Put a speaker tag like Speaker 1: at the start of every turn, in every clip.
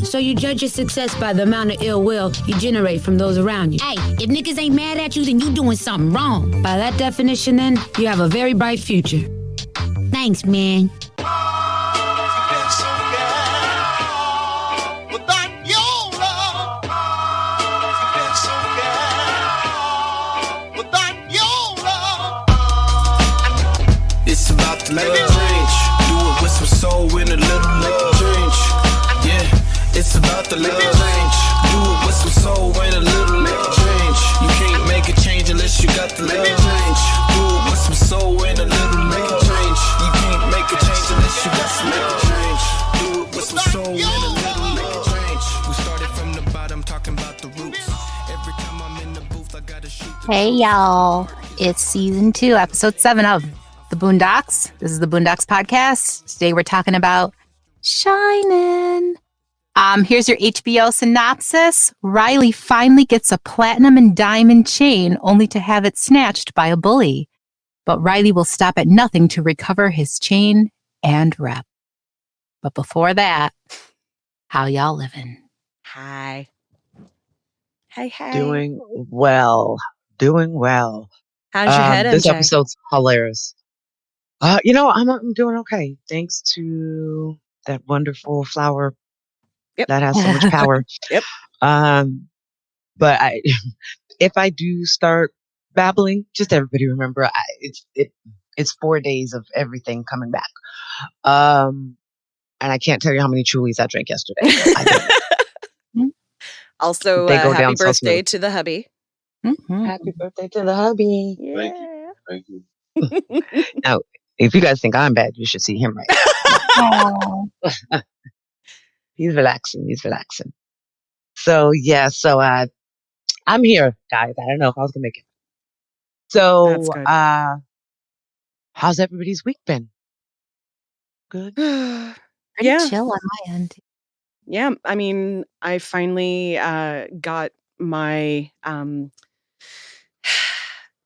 Speaker 1: So you judge your success by the amount of ill will you generate from those around you.
Speaker 2: Hey, if niggas ain't mad at you, then you doing something wrong.
Speaker 1: By that definition, then, you have a very bright future.
Speaker 2: Thanks, man.
Speaker 3: It's about the love change. Do it with some soul and a little love change. Yeah, it's about the love change. Do it with some soul and a little love change. You can't make a change unless you got the love change. Do it with some soul and a little love change. You can't make a change unless you got some love change. Do it with some soul and a little love change. We started from the bottom, talking about the roots. Every time I'm in the booth, I gotta shoot.
Speaker 4: Hey, y'all. It's season 2, episode 7 of The Boondocks. This is the Boondocks Podcast. Today we're talking about Shinin. Here's your HBO synopsis. Riley finally gets a platinum and diamond chain only to have it snatched by a bully. But Riley will stop at nothing to recover his chain and rep. But before that, how y'all living?
Speaker 5: Hi. Hey.
Speaker 6: Doing well.
Speaker 5: How's your head,
Speaker 6: This
Speaker 5: MJ?
Speaker 6: episode's hilarious. I'm doing okay. Thanks to that wonderful flower that has so much power.
Speaker 5: Yep.
Speaker 6: But if I do start babbling, just everybody remember, it's 4 days of everything coming back. And I can't tell you how many Trulies I drank yesterday.
Speaker 5: Also,
Speaker 6: They go
Speaker 5: happy
Speaker 6: down so
Speaker 5: birthday
Speaker 6: smooth.
Speaker 5: to the hubby.
Speaker 4: Mm-hmm.
Speaker 6: Happy birthday to the hubby.
Speaker 5: Yeah.
Speaker 3: Thank you.
Speaker 6: Now, if you guys think I'm bad, you should see him right now. He's relaxing. So, yeah. I'm here, guys. I don't know if I was going to make it. So,
Speaker 5: That's good.
Speaker 6: how's everybody's week been? Good.
Speaker 4: Pretty
Speaker 5: Yeah.
Speaker 4: chill on my end.
Speaker 5: Yeah. I mean, I finally got my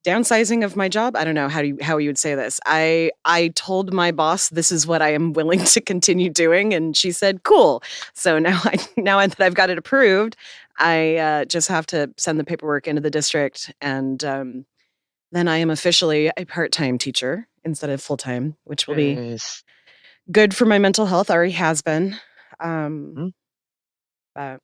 Speaker 5: downsizing of my job. I don't know how you would say this. I told my boss this is what I am willing to continue doing, and she said, "Cool." So now that I've got it approved, I just have to send the paperwork into the district, and then I am officially a part-time teacher instead of full-time, which will be
Speaker 6: Yes.
Speaker 5: good for my mental health. Already has been. But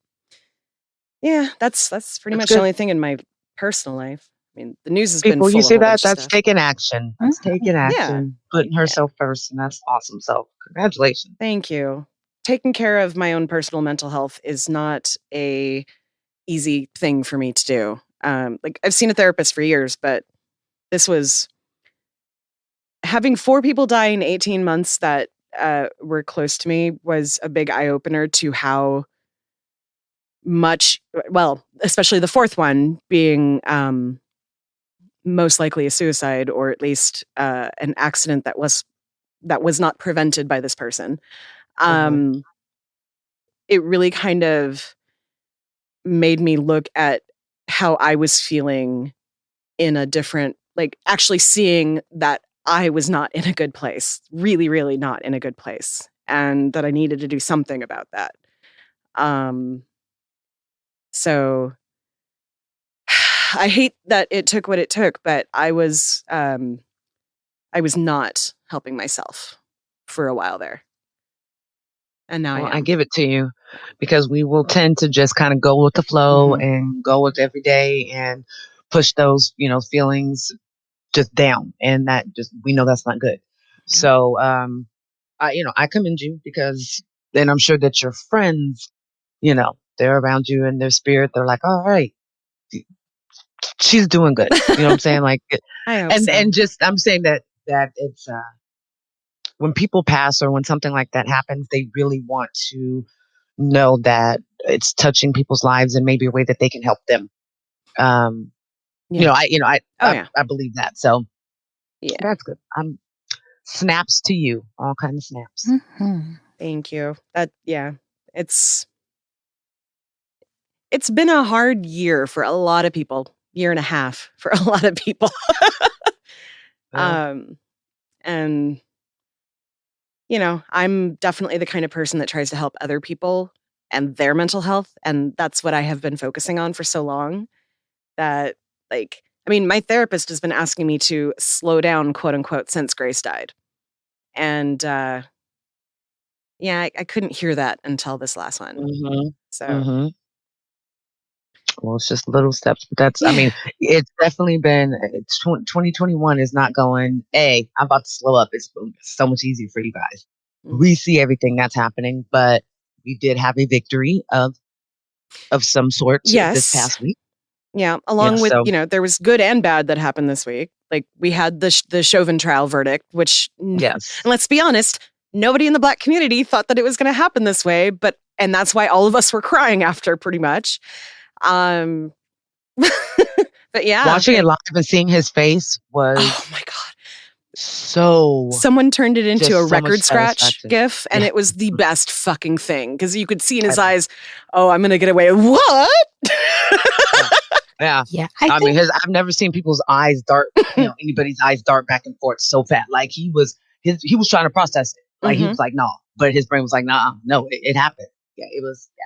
Speaker 5: yeah, that's pretty
Speaker 6: That's
Speaker 5: much
Speaker 6: good.
Speaker 5: the only thing in my personal life. I mean, the news has been
Speaker 6: People,
Speaker 5: full
Speaker 6: you
Speaker 5: of
Speaker 6: see
Speaker 5: a whole
Speaker 6: that?
Speaker 5: bunch of
Speaker 6: That's
Speaker 5: stuff.
Speaker 6: taking action. That's taking action. Putting herself first, and that's awesome. So, congratulations.
Speaker 5: Thank you. Taking care of my own personal mental health is not a easy thing for me to do. Like I've seen a therapist for years, but this was having 4 people die in 18 months that were close to me was a big eye opener to how much, well, especially the 4th one being most likely a suicide, or at least an accident that was not prevented by this person. It really kind of made me look at how I was feeling in a different, like actually seeing that I was not in a good place, really, really not in a good place, and that I needed to do something about that. So I hate that it took what it took, but I was not helping myself for a while there. And now I
Speaker 6: I
Speaker 5: am.
Speaker 6: give it to you because we will tend to just kind of go with the flow and go with every day and push those, feelings just down. And that just, we know that's not good.
Speaker 5: Yeah.
Speaker 6: So, I commend you because then I'm sure that your friends, they're around you in their spirit. They're like, all right, she's doing good. You know what I'm saying? Like,
Speaker 5: I hope so.
Speaker 6: and just, I'm saying that it's, when people pass or when something like that happens, they really want to know that it's touching people's lives in maybe a way that they can help them. I believe that. So
Speaker 5: Yeah.
Speaker 6: that's good. Snaps to you, all kinds of snaps.
Speaker 4: Mm-hmm.
Speaker 5: Thank you. It's been a hard year for a lot of people. Year and a half for a lot of people. And I'm definitely the kind of person that tries to help other people and their mental health. And that's what I have been focusing on for so long that, like, I mean, my therapist has been asking me to slow down, quote unquote, since Grace died. And yeah, I couldn't hear that until this last one. So,
Speaker 6: Well, it's just little steps. But that's, I mean, it's definitely been, 2021 is not going, I'm about to slow up. It's so much easier for you guys. We see everything that's happening, but we did have a victory of some sort this past week.
Speaker 5: Yeah, along with, there was good and bad that happened this week. Like, we had the Chauvin trial verdict, which, and let's be honest, nobody in the Black community thought that it was going to happen this way, and that's why all of us were crying after, pretty much. But yeah.
Speaker 6: Watching it live and seeing his face was... Oh, my God. So...
Speaker 5: Someone turned it into a record scratch gif, and it was the best fucking thing, because you could see in his eyes, I'm going to get away. What?
Speaker 6: Yeah. I mean, I've never seen people's eyes dart, anybody's eyes dart back and forth so fast. Like he was trying to process it. Like he was like, no, but his brain was like, nah, no, it happened. Yeah, it was. Yeah.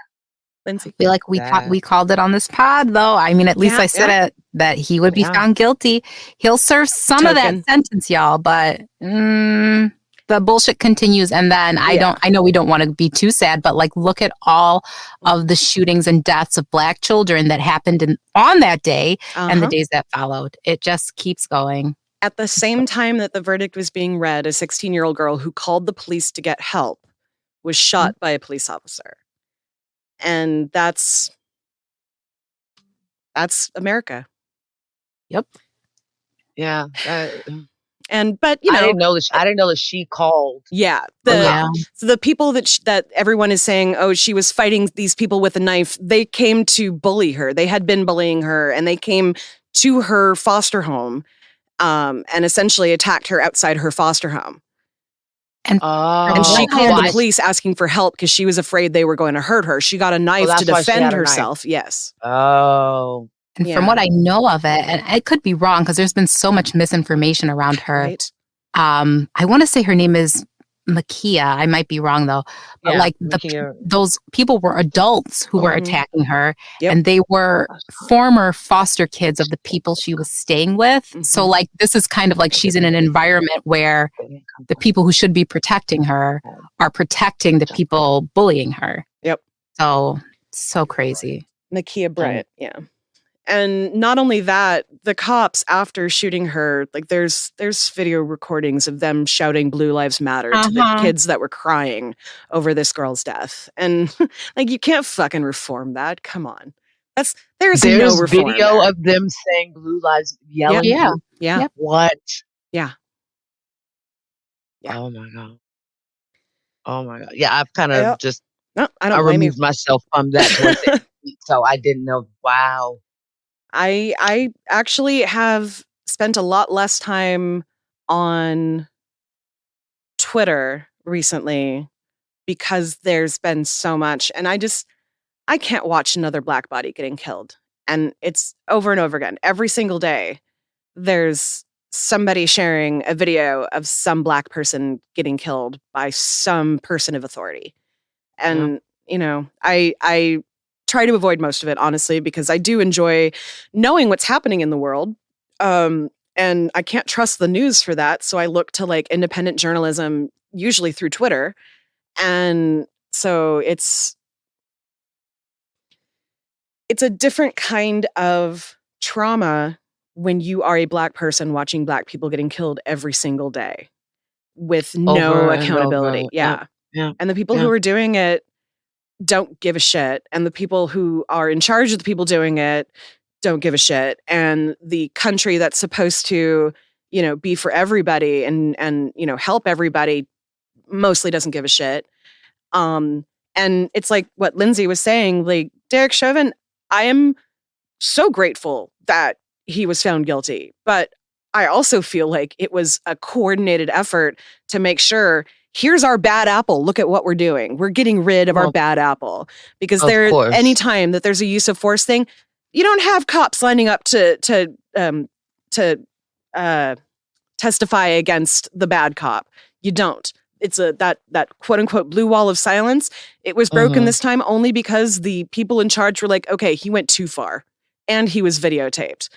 Speaker 5: Lindsay,
Speaker 4: I feel like we called it on this pod, though. I mean, at least I said it that he would be found guilty. He'll serve some of that sentence, y'all, but the bullshit continues. And then I know we don't want to be too sad, but like, look at all of the shootings and deaths of Black children that happened on that day and the days that followed. It just keeps going.
Speaker 5: At the same time that the verdict was being read, a 16-year-old girl who called the police to get help was shot by a police officer. And that's America.
Speaker 4: Yep.
Speaker 6: Yeah.
Speaker 5: But I
Speaker 6: didn't know that she called.
Speaker 5: Yeah. So the people that everyone is saying, she was fighting these people with a knife. They came to bully her. They had been bullying her, and they came to her foster home, and essentially attacked her outside her foster home. And she called the police asking for help because she was afraid they were going to hurt her. She got a knife to defend herself. Yes.
Speaker 6: Oh.
Speaker 4: And from what I know of it, and I could be wrong because there's been so much misinformation around her.
Speaker 5: Right.
Speaker 4: I want to say her name is Makia. I might be wrong though. But those people were adults who were attacking her, and they were former foster kids of the people she was staying with. So like, this is kind of like she's in an environment where the people who should be protecting her are protecting the people bullying her.
Speaker 5: Yep.
Speaker 4: So crazy.
Speaker 5: Makia Bryant. Yeah. And not only that, the cops, after shooting her, like there's video recordings of them shouting Blue Lives Matter to the kids that were crying over this girl's death. And like, you can't fucking reform that. Come on. There's no reform
Speaker 6: video
Speaker 5: there.
Speaker 6: of them saying Blue Lives, yelling.
Speaker 5: Yeah.
Speaker 6: What?
Speaker 5: Yeah.
Speaker 6: Oh my God. Yeah, I've kind of I
Speaker 5: blame
Speaker 6: removed myself from that towards the end, so I didn't know. Wow.
Speaker 5: I actually have spent a lot less time on Twitter recently because there's been so much, and I can't watch another Black body getting killed. And it's over and over again. Every single day, there's somebody sharing a video of some Black person getting killed by some person of authority. And, I try to avoid most of it, honestly, because I do enjoy knowing what's happening in the world. And I can't trust the news for that. So I look to like independent journalism, usually through Twitter. And so it's a different kind of trauma when you are a Black person watching Black people getting killed every single day with no accountability. Yeah. And the people who are doing it don't give a shit. And the people who are in charge of the people doing it don't give a shit. And the country that's supposed to, be for everybody and help everybody mostly doesn't give a shit. And it's like what Lindsay was saying, like Derek Chauvin, I am so grateful that he was found guilty, but I also feel like it was a coordinated effort to make sure here's our bad apple. Look at what we're doing. We're getting rid of our bad apple because any time that there's a use of force thing, you don't have cops lining up to testify against the bad cop. You don't. it's that quote unquote blue wall of silence. It was broken this time only because the people in charge were like, okay, he went too far and he was videotaped.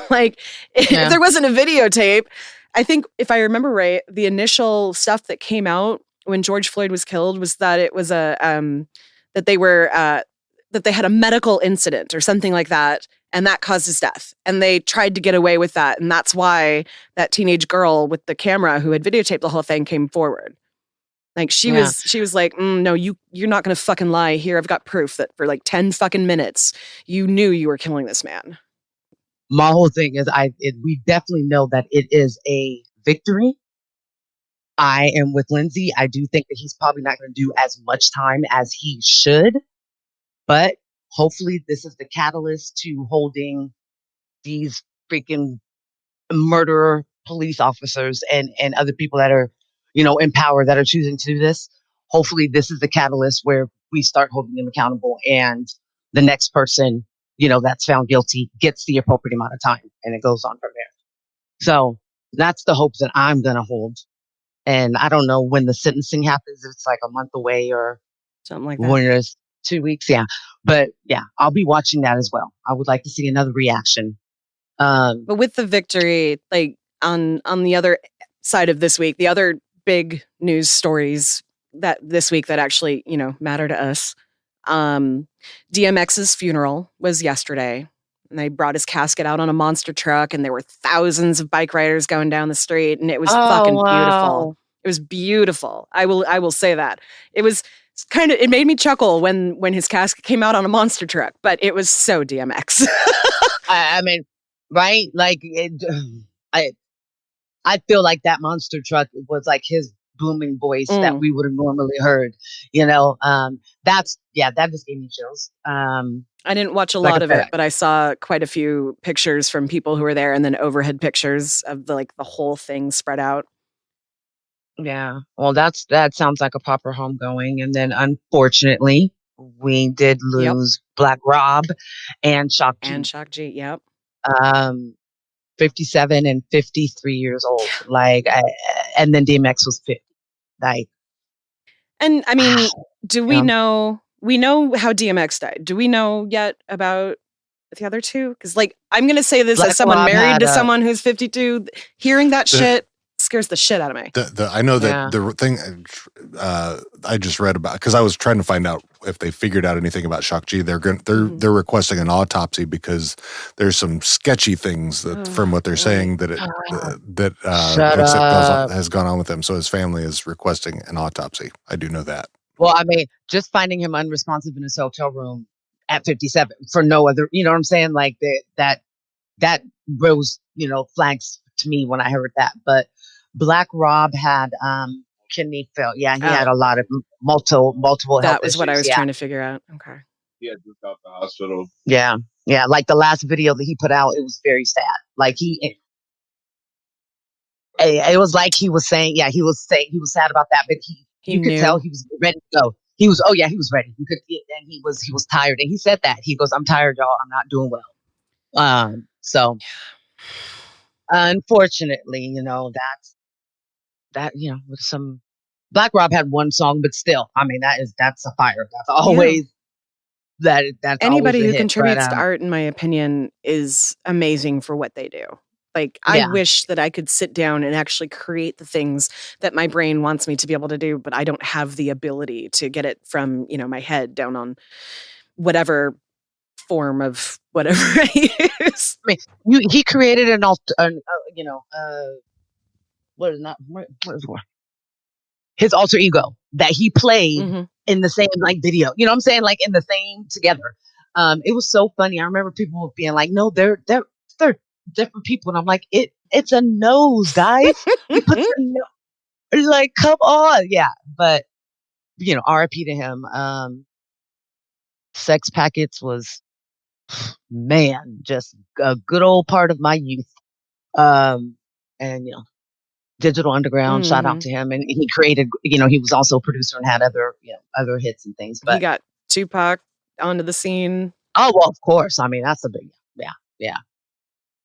Speaker 5: Like if there wasn't a videotape, I think if I remember right, the initial stuff that came out when George Floyd was killed was that it was that they had a medical incident or something like that, and that caused his death. And they tried to get away with that, and that's why that teenage girl with the camera who had videotaped the whole thing came forward. Like she was like, no, you're not gonna fucking lie here. I've got proof that for like 10 fucking minutes you knew you were killing this man.
Speaker 6: My whole thing is we definitely know that it is a victory. I am with Lindsay. I do think that he's probably not going to do as much time as he should, but hopefully this is the catalyst to holding these freaking murderer police officers and other people that are, in power that are choosing to do this. Hopefully this is the catalyst where we start holding them accountable, and the next person, that's found guilty gets the appropriate amount of time, and it goes on from there. So that's the hope that I'm going to hold. And I don't know when the sentencing happens. If it's like a month away or
Speaker 5: something like that.
Speaker 6: When it's 2 weeks. Yeah. But yeah, I'll be watching that as well. I would like to see another reaction.
Speaker 5: But with the victory, like on the other side of this week, the other big news stories that this week that actually, matter to us. DMX's funeral was yesterday. And they brought his casket out on a monster truck, and there were thousands of bike riders going down the street, and it was fucking beautiful. It was beautiful. I will say that. It was it made me chuckle when his casket came out on a monster truck, but it was so DMX.
Speaker 6: I mean, right? Like I feel like that monster truck was like his booming voice that we would have normally heard. That just gave me chills.
Speaker 5: I didn't watch a lot of it, but I saw quite a few pictures from people who were there, and then overhead pictures of the whole thing spread out.
Speaker 6: Yeah. Well, that sounds like a proper homegoing. And then unfortunately, we did lose Black Rob and Shock G.
Speaker 5: Yep.
Speaker 6: 57 and 53 years old. And then DMX was 50.
Speaker 5: And I mean, do we know? We know how DMX died. Do we know yet about the other two? Because, I'm going to say this as someone married to someone who's 52. Hearing that shit scares the shit out of me.
Speaker 7: I know that the thing I just read about, because I was trying to find out if they figured out anything about Shock G. They're requesting an autopsy because there's some sketchy things that, from what they're saying, that has gone on with him. So his family is requesting an autopsy. I do know that.
Speaker 6: Well, I mean, just finding him unresponsive in his hotel room at 57 for no other, you know what I'm saying? Like that rose, flags to me when I heard that. But Black Rob had kidney failure. Yeah, he had a lot of multiple health
Speaker 5: That was
Speaker 6: issues.
Speaker 5: what I was trying to figure out. Okay.
Speaker 8: He had just got the hospital.
Speaker 6: Yeah. Yeah. Like the last video that he put out, it was very sad. Like it was like he was saying he was sad about that, but you could tell he was ready to go. He was ready. You could, and he was tired. And he said that. He goes, "I'm tired, y'all. I'm not doing well." So unfortunately, with some Black Rob had one song, but still, I mean, that's a fire. That's always that's
Speaker 5: anybody
Speaker 6: always a
Speaker 5: who
Speaker 6: hit,
Speaker 5: contributes
Speaker 6: but,
Speaker 5: to art, in my opinion, is amazing for what they do. I wish that I could sit down and actually create the things that my brain wants me to be able to do, but I don't have the ability to get it from, my head down on whatever form of whatever I use.
Speaker 6: I mean, he created his alter ego that he played in the same video. You know what I'm saying? In the same together. It was so funny. I remember people being like, "No, they're different people," and I'm like, it's a nose, guys. You put your nose, come on, yeah. But R.I.P. to him. Sex Packets was, man, just a good old part of my youth. And Digital Underground, shout out to him, and he created. He was also a producer and had other hits and things. But
Speaker 5: he got Tupac onto the scene.
Speaker 6: Oh well, of course. I mean, that's a big, yeah.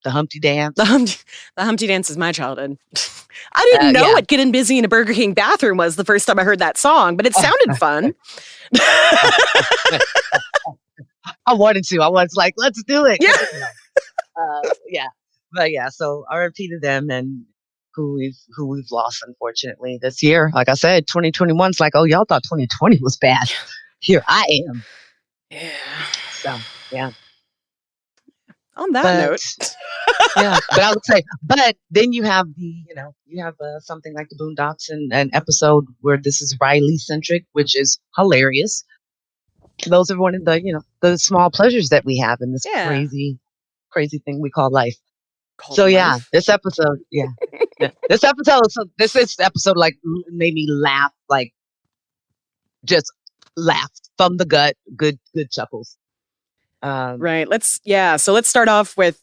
Speaker 6: The Humpty Dance.
Speaker 5: The Humpty Dance is my childhood. I didn't know what getting busy in a Burger King bathroom was the first time I heard that song, but it sounded fun.
Speaker 6: I wanted to. I was like, let's do it.
Speaker 5: Yeah.
Speaker 6: Yeah. But yeah, so RIP to them and who we've lost, unfortunately, this year. Like I said, 2021's like, oh, y'all thought 2020 was bad. Here I am.
Speaker 5: Yeah.
Speaker 6: So, yeah.
Speaker 5: On that note.
Speaker 6: Yeah, but I would say, but then you have something like the Boondocks and an episode where this is Riley centric, which is hilarious. Those are one of the, the small pleasures that we have in this crazy thing we call life. This episode, this episode like made me laugh, like just laughed from the gut. Good chuckles.
Speaker 5: Right. So let's start off with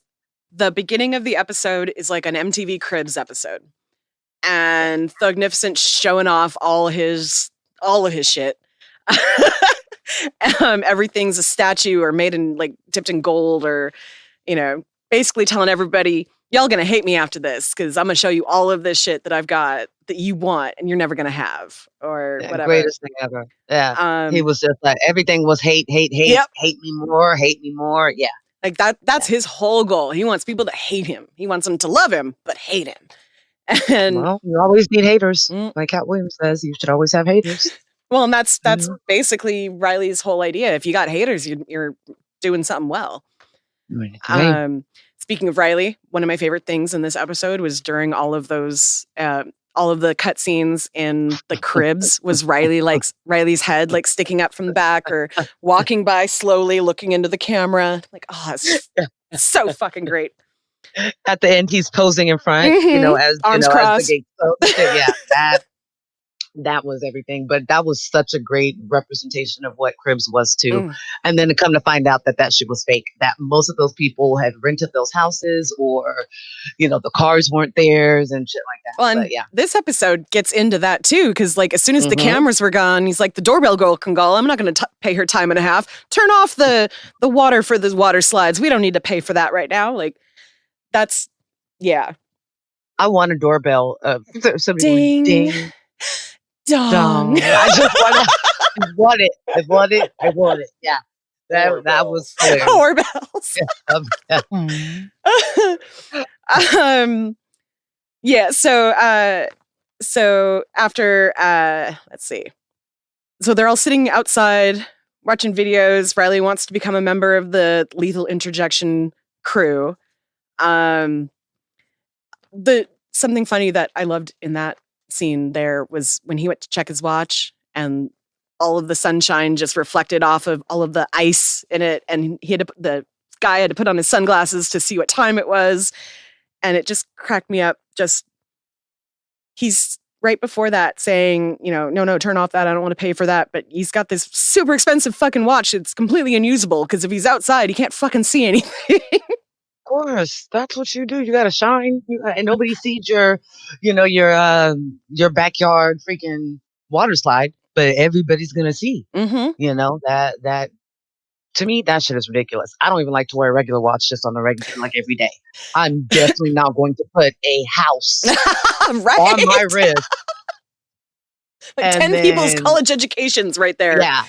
Speaker 5: the beginning of the episode is like an MTV Cribs episode, and Thugnificent showing off all of his shit. Everything's a statue or made in like dipped in gold, or basically telling everybody, y'all gonna hate me after this because I'm gonna show you all of this shit that I've got that you want and you're never gonna have, or whatever.
Speaker 6: Greatest thing ever. Yeah. He was just like, everything was hate, yep. Hate me more. Yeah.
Speaker 5: Like that's his whole goal. He wants people to hate him. He wants them to love him, but hate him. And
Speaker 6: you always need haters. Like Cat Williams says, you should always have haters.
Speaker 5: Well, and that's basically Riley's whole idea. If you got haters, you're doing something well. Right. Speaking of Riley, one of my favorite things in this episode was during all of those, all of the cutscenes in the cribs was Riley's head like sticking up from the back or walking by slowly, looking into the camera. Like, it's so fucking great.
Speaker 6: At the end, he's posing in front, as
Speaker 5: arms crossed.
Speaker 6: As the gate. Yeah, that was everything. But that was such a great representation of what Cribs was too. And then to come to find out that shit was fake, that most of those people had rented those houses, or, the cars weren't theirs and shit like that.
Speaker 5: Well, and this episode gets into that too, because like as soon as the cameras were gone, he's like, the doorbell girl can go. I'm not going to pay her time and a half. Turn off the water for the water slides. We don't need to pay for that right now. Like that's,
Speaker 6: I want a doorbell.
Speaker 5: Ding.
Speaker 6: Ding.
Speaker 5: Dong.
Speaker 6: I just want it. I want it. Yeah. That was
Speaker 5: doorbells. So after let's see. So they're all sitting outside watching videos. Riley wants to become a member of the Lethal Interjection crew. Something funny that I loved in that scene there was when he went to check his watch and all of the sunshine just reflected off of all of the ice in it, and the guy had to put on his sunglasses to see what time it was, and it just cracked me up. Just he's right before that saying, no, turn off that, I don't want to pay for that, but he's got this super expensive fucking watch. It's completely unusable because if he's outside he can't fucking see anything.
Speaker 6: Of course, that's what you do. You gotta shine, and nobody sees your backyard freaking water slide, but everybody's gonna see. That to me, that shit is ridiculous. I don't even like to wear a regular watch just on the regular, like every day. I'm definitely not going to put a house on my wrist.
Speaker 5: Like 10 people's college educations right there.
Speaker 6: Yeah,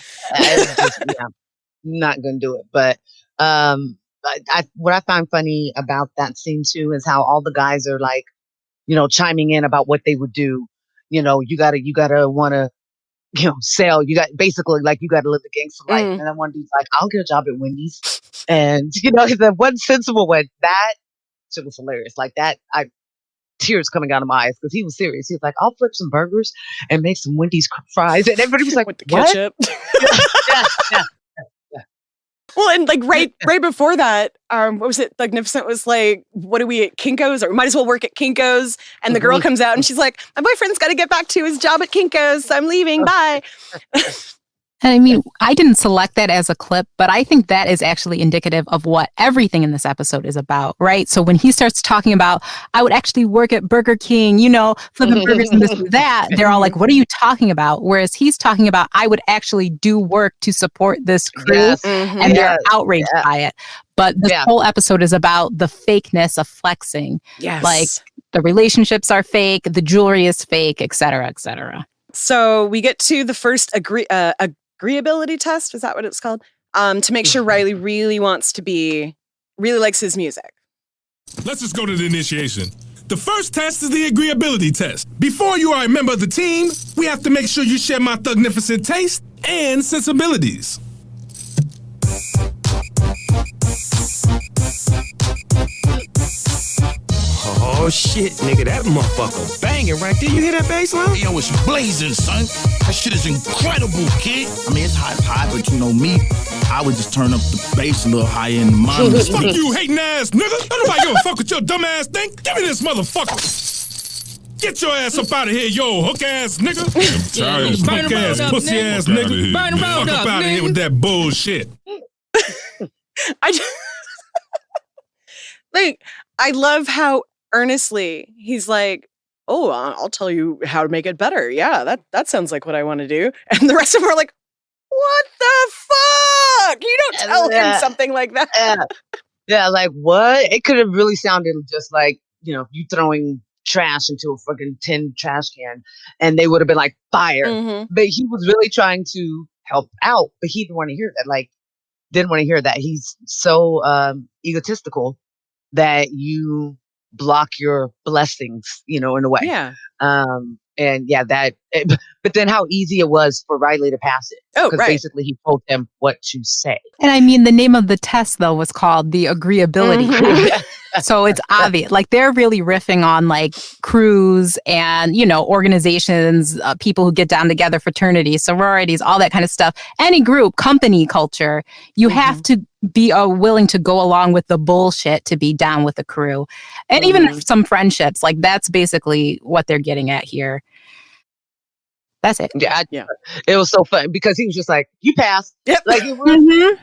Speaker 6: not gonna do it, but what I find funny about that scene too is how all the guys are like, chiming in about what they would do. You gotta want to, sell. You got basically like you got to live the gangster life. And then one dude's like, I'll get a job at Wendy's, and the one sensible one, that shit was hilarious. Like that, tears coming out of my eyes because he was serious. He was like, I'll flip some burgers and make some Wendy's fries, and everybody was like,
Speaker 5: with the ketchup.
Speaker 6: Yeah.
Speaker 5: Well, and like right before that, what was it? Magnificent was like, what are we at Kinko's? Or we might as well work at Kinko's. And the girl comes out and she's like, my boyfriend's got to get back to his job at Kinko's, so I'm leaving. Bye.
Speaker 4: And I mean, I didn't select that as a clip, but I think that is actually indicative of what everything in this episode is about, right? So when he starts talking about, I would actually work at Burger King, flipping burgers and this and that, they're all like, what are you talking about? Whereas he's talking about, I would actually do work to support this crew, and they're outraged by it. But this whole episode is about the fakeness of flexing.
Speaker 5: Yes.
Speaker 4: Like, the relationships are fake, the jewelry is fake, et cetera, et cetera.
Speaker 5: So we get to the first agreeability test. Is that what it's called? To make sure Riley really likes his music.
Speaker 9: Let's just go to the initiation. The first test is the agreeability test. Before you are a member of the team, we have to make sure you share my thugnificent taste and sensibilities.
Speaker 10: Oh shit, nigga, that motherfucker banging right there. You hear that bass line?
Speaker 11: Yo, it's blazing, son. That shit is incredible, kid. I mean, it's high, but you know me, I would just turn up the bass a little higher in the monitor.
Speaker 9: Fuck you, hating ass nigga. Don't nobody give a fuck what your dumb ass think. Give me this motherfucker. Get your ass up out of here, yo, hook ass nigga. Punk ass, pussy ass nigga. Fuck up out of here with that bullshit.
Speaker 5: I love how earnestly he's like, oh, I'll tell you how to make it better. Yeah, that sounds like what I want to do. And the rest of them are like, what the fuck? You don't tell him something like that.
Speaker 6: Yeah, like what? It could have really sounded just like, you throwing trash into a fucking tin trash can, and they would have been like, fire. Mm-hmm. But he was really trying to help out, but he didn't want to hear that. He's so egotistical that you block your blessings, in a way.
Speaker 5: Yeah.
Speaker 6: But then how easy it was for Riley to pass it.
Speaker 5: Oh, right.
Speaker 6: Basically he told him what to say.
Speaker 4: And I mean, the name of the test, though, was called the agreeability. So it's obvious. Like, they're really riffing on, like, crews and, organizations, people who get down together, fraternities, sororities, all that kind of stuff. Any group, company culture, you have to be willing to go along with the bullshit to be down with the crew. And even some friendships, like, that's basically what they're getting at here. That's it.
Speaker 6: Yeah. It was so fun because he was just like, you passed. Yep. Like, it was,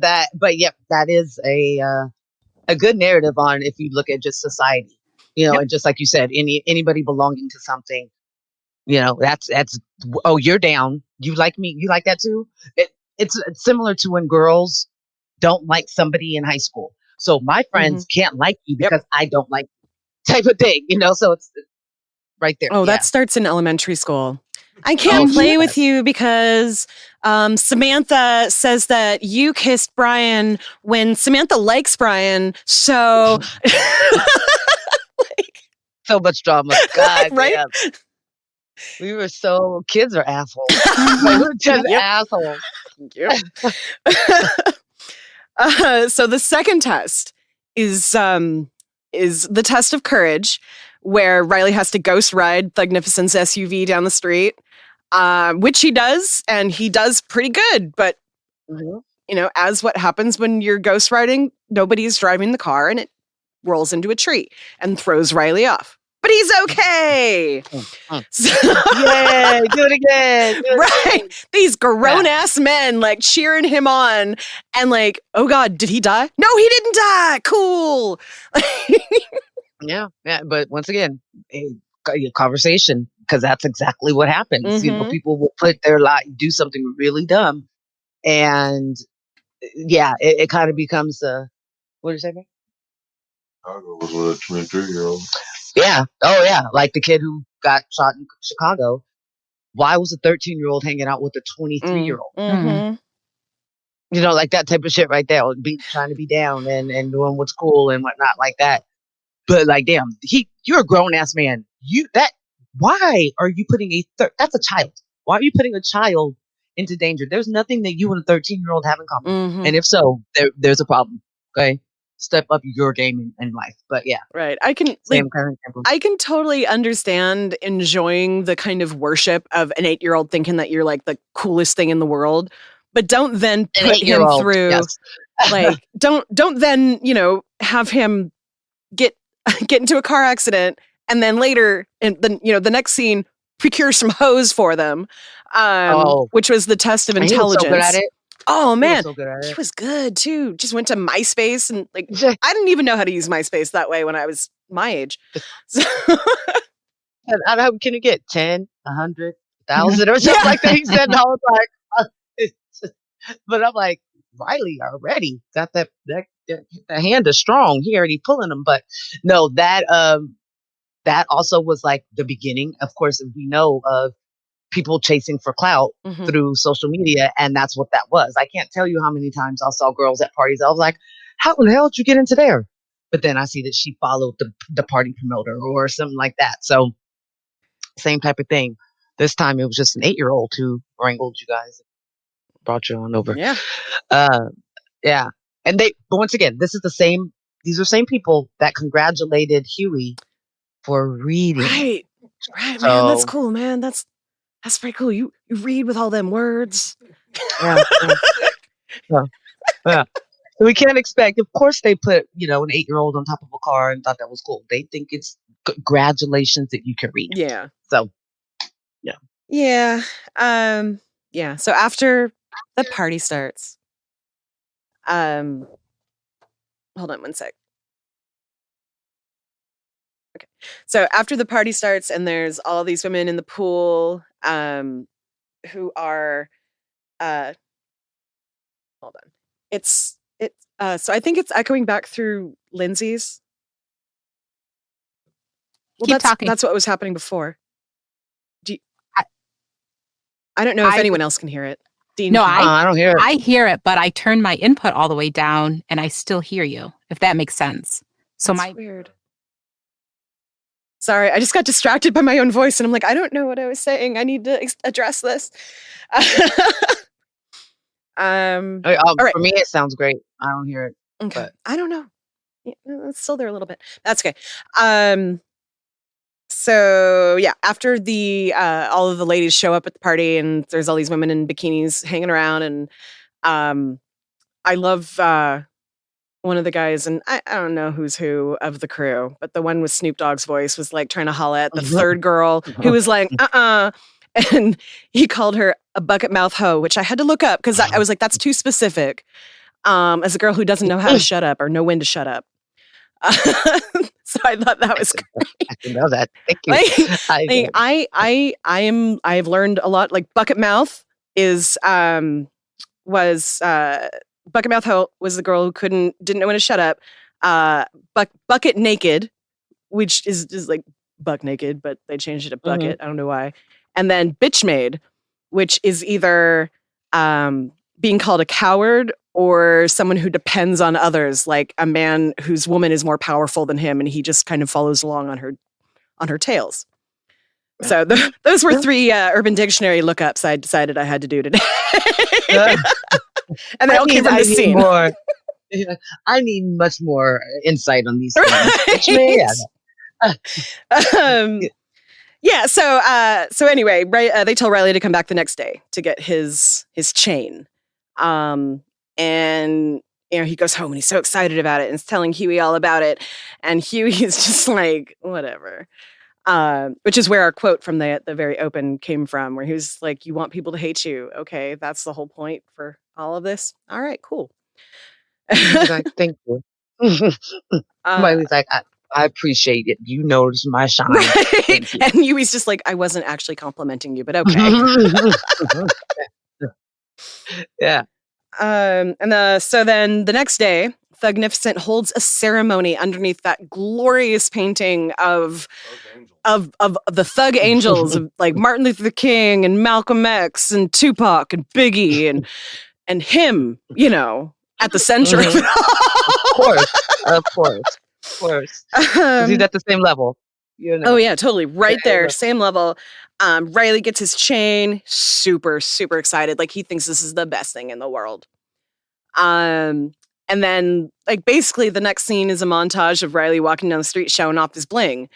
Speaker 6: that. But yep, that is a good narrative on if you look at just society, and just like you said, anybody belonging to something, that's you're down. You like me. You like that too. It's similar to when girls don't like somebody in high school. So my friends can't like you because I don't like you, type of thing, So it's right there.
Speaker 5: Oh, that starts in elementary school. I can't play with you because Samantha says that you kissed Brian when Samantha likes Brian. So,
Speaker 6: so much drama. God,
Speaker 5: right?
Speaker 6: Man. Kids are assholes. We were just assholes.
Speaker 5: Yep. So the second test is the test of courage, where Riley has to ghost ride Thugnificent's SUV down the street, which he does, and he does pretty good. But, as what happens when you're ghost riding, nobody's driving the car, and it rolls into a tree and throws Riley off. But he's okay.
Speaker 6: Yay, do it again.
Speaker 5: Right. These grown-ass men, like, cheering him on, and like, oh God, did he die? No, he didn't die. Cool.
Speaker 6: Yeah. But once again, a conversation, because that's exactly what happens. People will put their life, do something really dumb, and it kind of becomes what did you say, man?
Speaker 8: Chicago was with a 23-year-old.
Speaker 6: Yeah. Oh, yeah. Like the kid who got shot in Chicago. Why was a 13-year-old hanging out with a 23-year-old?
Speaker 5: Mm-hmm.
Speaker 6: Like that type of shit right there. Trying to be down and doing what's cool and whatnot like that. But like, damn, you're a grown ass man. Why are you putting that's a child. Why are you putting a child into danger? There's nothing that you and a 13-year-old have in common.
Speaker 5: Mm-hmm.
Speaker 6: And if so, there's a problem. Okay. Step up your game in life. But yeah.
Speaker 5: Right. I can totally understand enjoying the kind of worship of an 8-year-old thinking that you're like the coolest thing in the world. But don't then put him through like don't then, have him get into a car accident, and then later, and then the next scene, procure some hose for them. which was the test of
Speaker 6: And he was
Speaker 5: intelligence.
Speaker 6: so good at it.
Speaker 5: Oh
Speaker 6: He
Speaker 5: man,
Speaker 6: was so good at
Speaker 5: he
Speaker 6: it.
Speaker 5: was good too. Just went to MySpace and like I didn't even know how to use MySpace that way when I was my age. So,
Speaker 6: And can you get 10, 100, 1,000 or something like that? He said, and I was like, but I'm like, Riley already got that the hand is strong. He already pulling them. But no, that also was like the beginning. Of course, we know of people chasing for clout through social media, and that's what that was. I can't tell you how many times I saw girls at parties. I was like, how in the hell did you get into there? But then I see that she followed the party promoter or something like that. So same type of thing. This time it was just an 8-year-old who wrangled you guys, brought you on over.
Speaker 5: Yeah.
Speaker 6: Yeah. And but once again, these are the same people that congratulated Huey for reading.
Speaker 5: Right,
Speaker 6: So,
Speaker 5: man. That's cool, man. That's pretty cool. You read with all them words.
Speaker 6: Yeah. Yeah. So we can't expect. Of course, they put an 8-year-old on top of a car and thought that was cool. They think it's congratulations that you can read.
Speaker 5: Yeah.
Speaker 6: So, yeah.
Speaker 5: Yeah. Yeah. So after the party starts, hold on one sec. Okay. So after the party starts and there's all these women in the pool, who are, hold on. So I think it's echoing back through Lindsay's. Well,
Speaker 4: Keep talking.
Speaker 5: That's what was happening before. I don't know if anyone else can hear it. Dean,
Speaker 4: No,
Speaker 6: I don't hear it.
Speaker 4: I hear it, but I turned my input all the way down and I still hear you, if that makes sense. So
Speaker 5: That's weird. Sorry, I just got distracted by my own voice and I'm like, I don't know what I was saying. I need to address this. All right.
Speaker 6: For me, it sounds great. I don't hear it.
Speaker 5: Okay.
Speaker 6: But
Speaker 5: I don't know. Yeah, it's still there a little bit. That's okay. So yeah, after all of the ladies show up at the party and there's all these women in bikinis hanging around, and I love one of the guys, and I don't know who's who of the crew, but the one with Snoop Dogg's voice was like trying to holla at the third girl who was like, and he called her a bucket mouth hoe, which I had to look up because I was like, that's too specific. As a girl who doesn't know how to shut up or know when to shut up. So I thought that was great.
Speaker 6: I didn't know that. Thank you.
Speaker 5: I've learned a lot. Like bucket mouth bucket mouth hoe was the girl who didn't know when to shut up. Bucket naked, which is like buck naked, but they changed it to bucket. I don't know why. And then bitch made, which is either being called a coward or someone who depends on others, like a man whose woman is more powerful than him and he just kind of follows along on her tails. So those were 3 Urban Dictionary lookups I decided I had to do today. And they all came from the scene.
Speaker 6: I need much more insight on these things.
Speaker 5: Yeah. So anyway, they tell Riley to come back the next day to get his chain. And he goes home and he's so excited about it and is telling Huey all about it. And Huey is just like, whatever. Which is where our quote from the very open came from, where he was like, you want people to hate you. Okay, that's the whole point for all of this. All right, cool.
Speaker 6: Like, thank you. Riley's like, I appreciate it. You noticed my shine.
Speaker 5: Right? And Huey's just like, I wasn't actually complimenting you, but okay.
Speaker 6: Yeah.
Speaker 5: So then the next day, Thugnificent holds a ceremony underneath that glorious painting of the Thug Angels, of like Martin Luther King and Malcolm X and Tupac and Biggie and him, at the center of it all.
Speaker 6: Of course. He's at the same level.
Speaker 5: Oh yeah, totally. Right there, same level. Riley gets his chain, super, super excited. Like he thinks this is the best thing in the world. And then like basically the next scene is a montage of Riley walking down the street showing off his bling,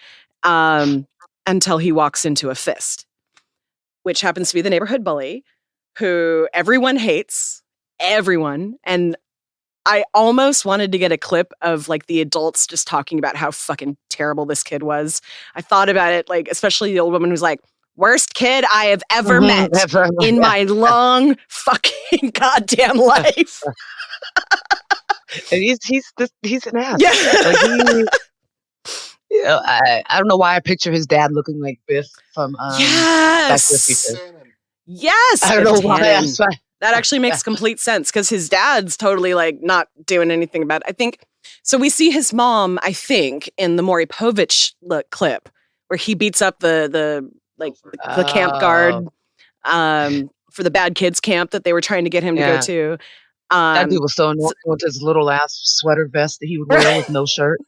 Speaker 5: until he walks into a fist, which happens to be the neighborhood bully who everyone hates, and I almost wanted to get a clip of like the adults just talking about how fucking terrible this kid was. I thought about it, like, especially the old woman who's like, worst kid I have ever met in my long fucking goddamn life.
Speaker 6: And he's an ass.
Speaker 5: Yeah.
Speaker 6: I don't know why I picture his dad looking like Biff from Back to the Future.
Speaker 5: Yes.
Speaker 6: I don't know why.
Speaker 5: That actually makes complete sense because his dad's totally like not doing anything about it. I think so. We see his mom, I think, in the Maury Povich clip where he beats up the camp guard for the bad kids camp that they were trying to get him to go to.
Speaker 6: That dude was so annoying with his little ass sweater vest that he would wear with no shirt.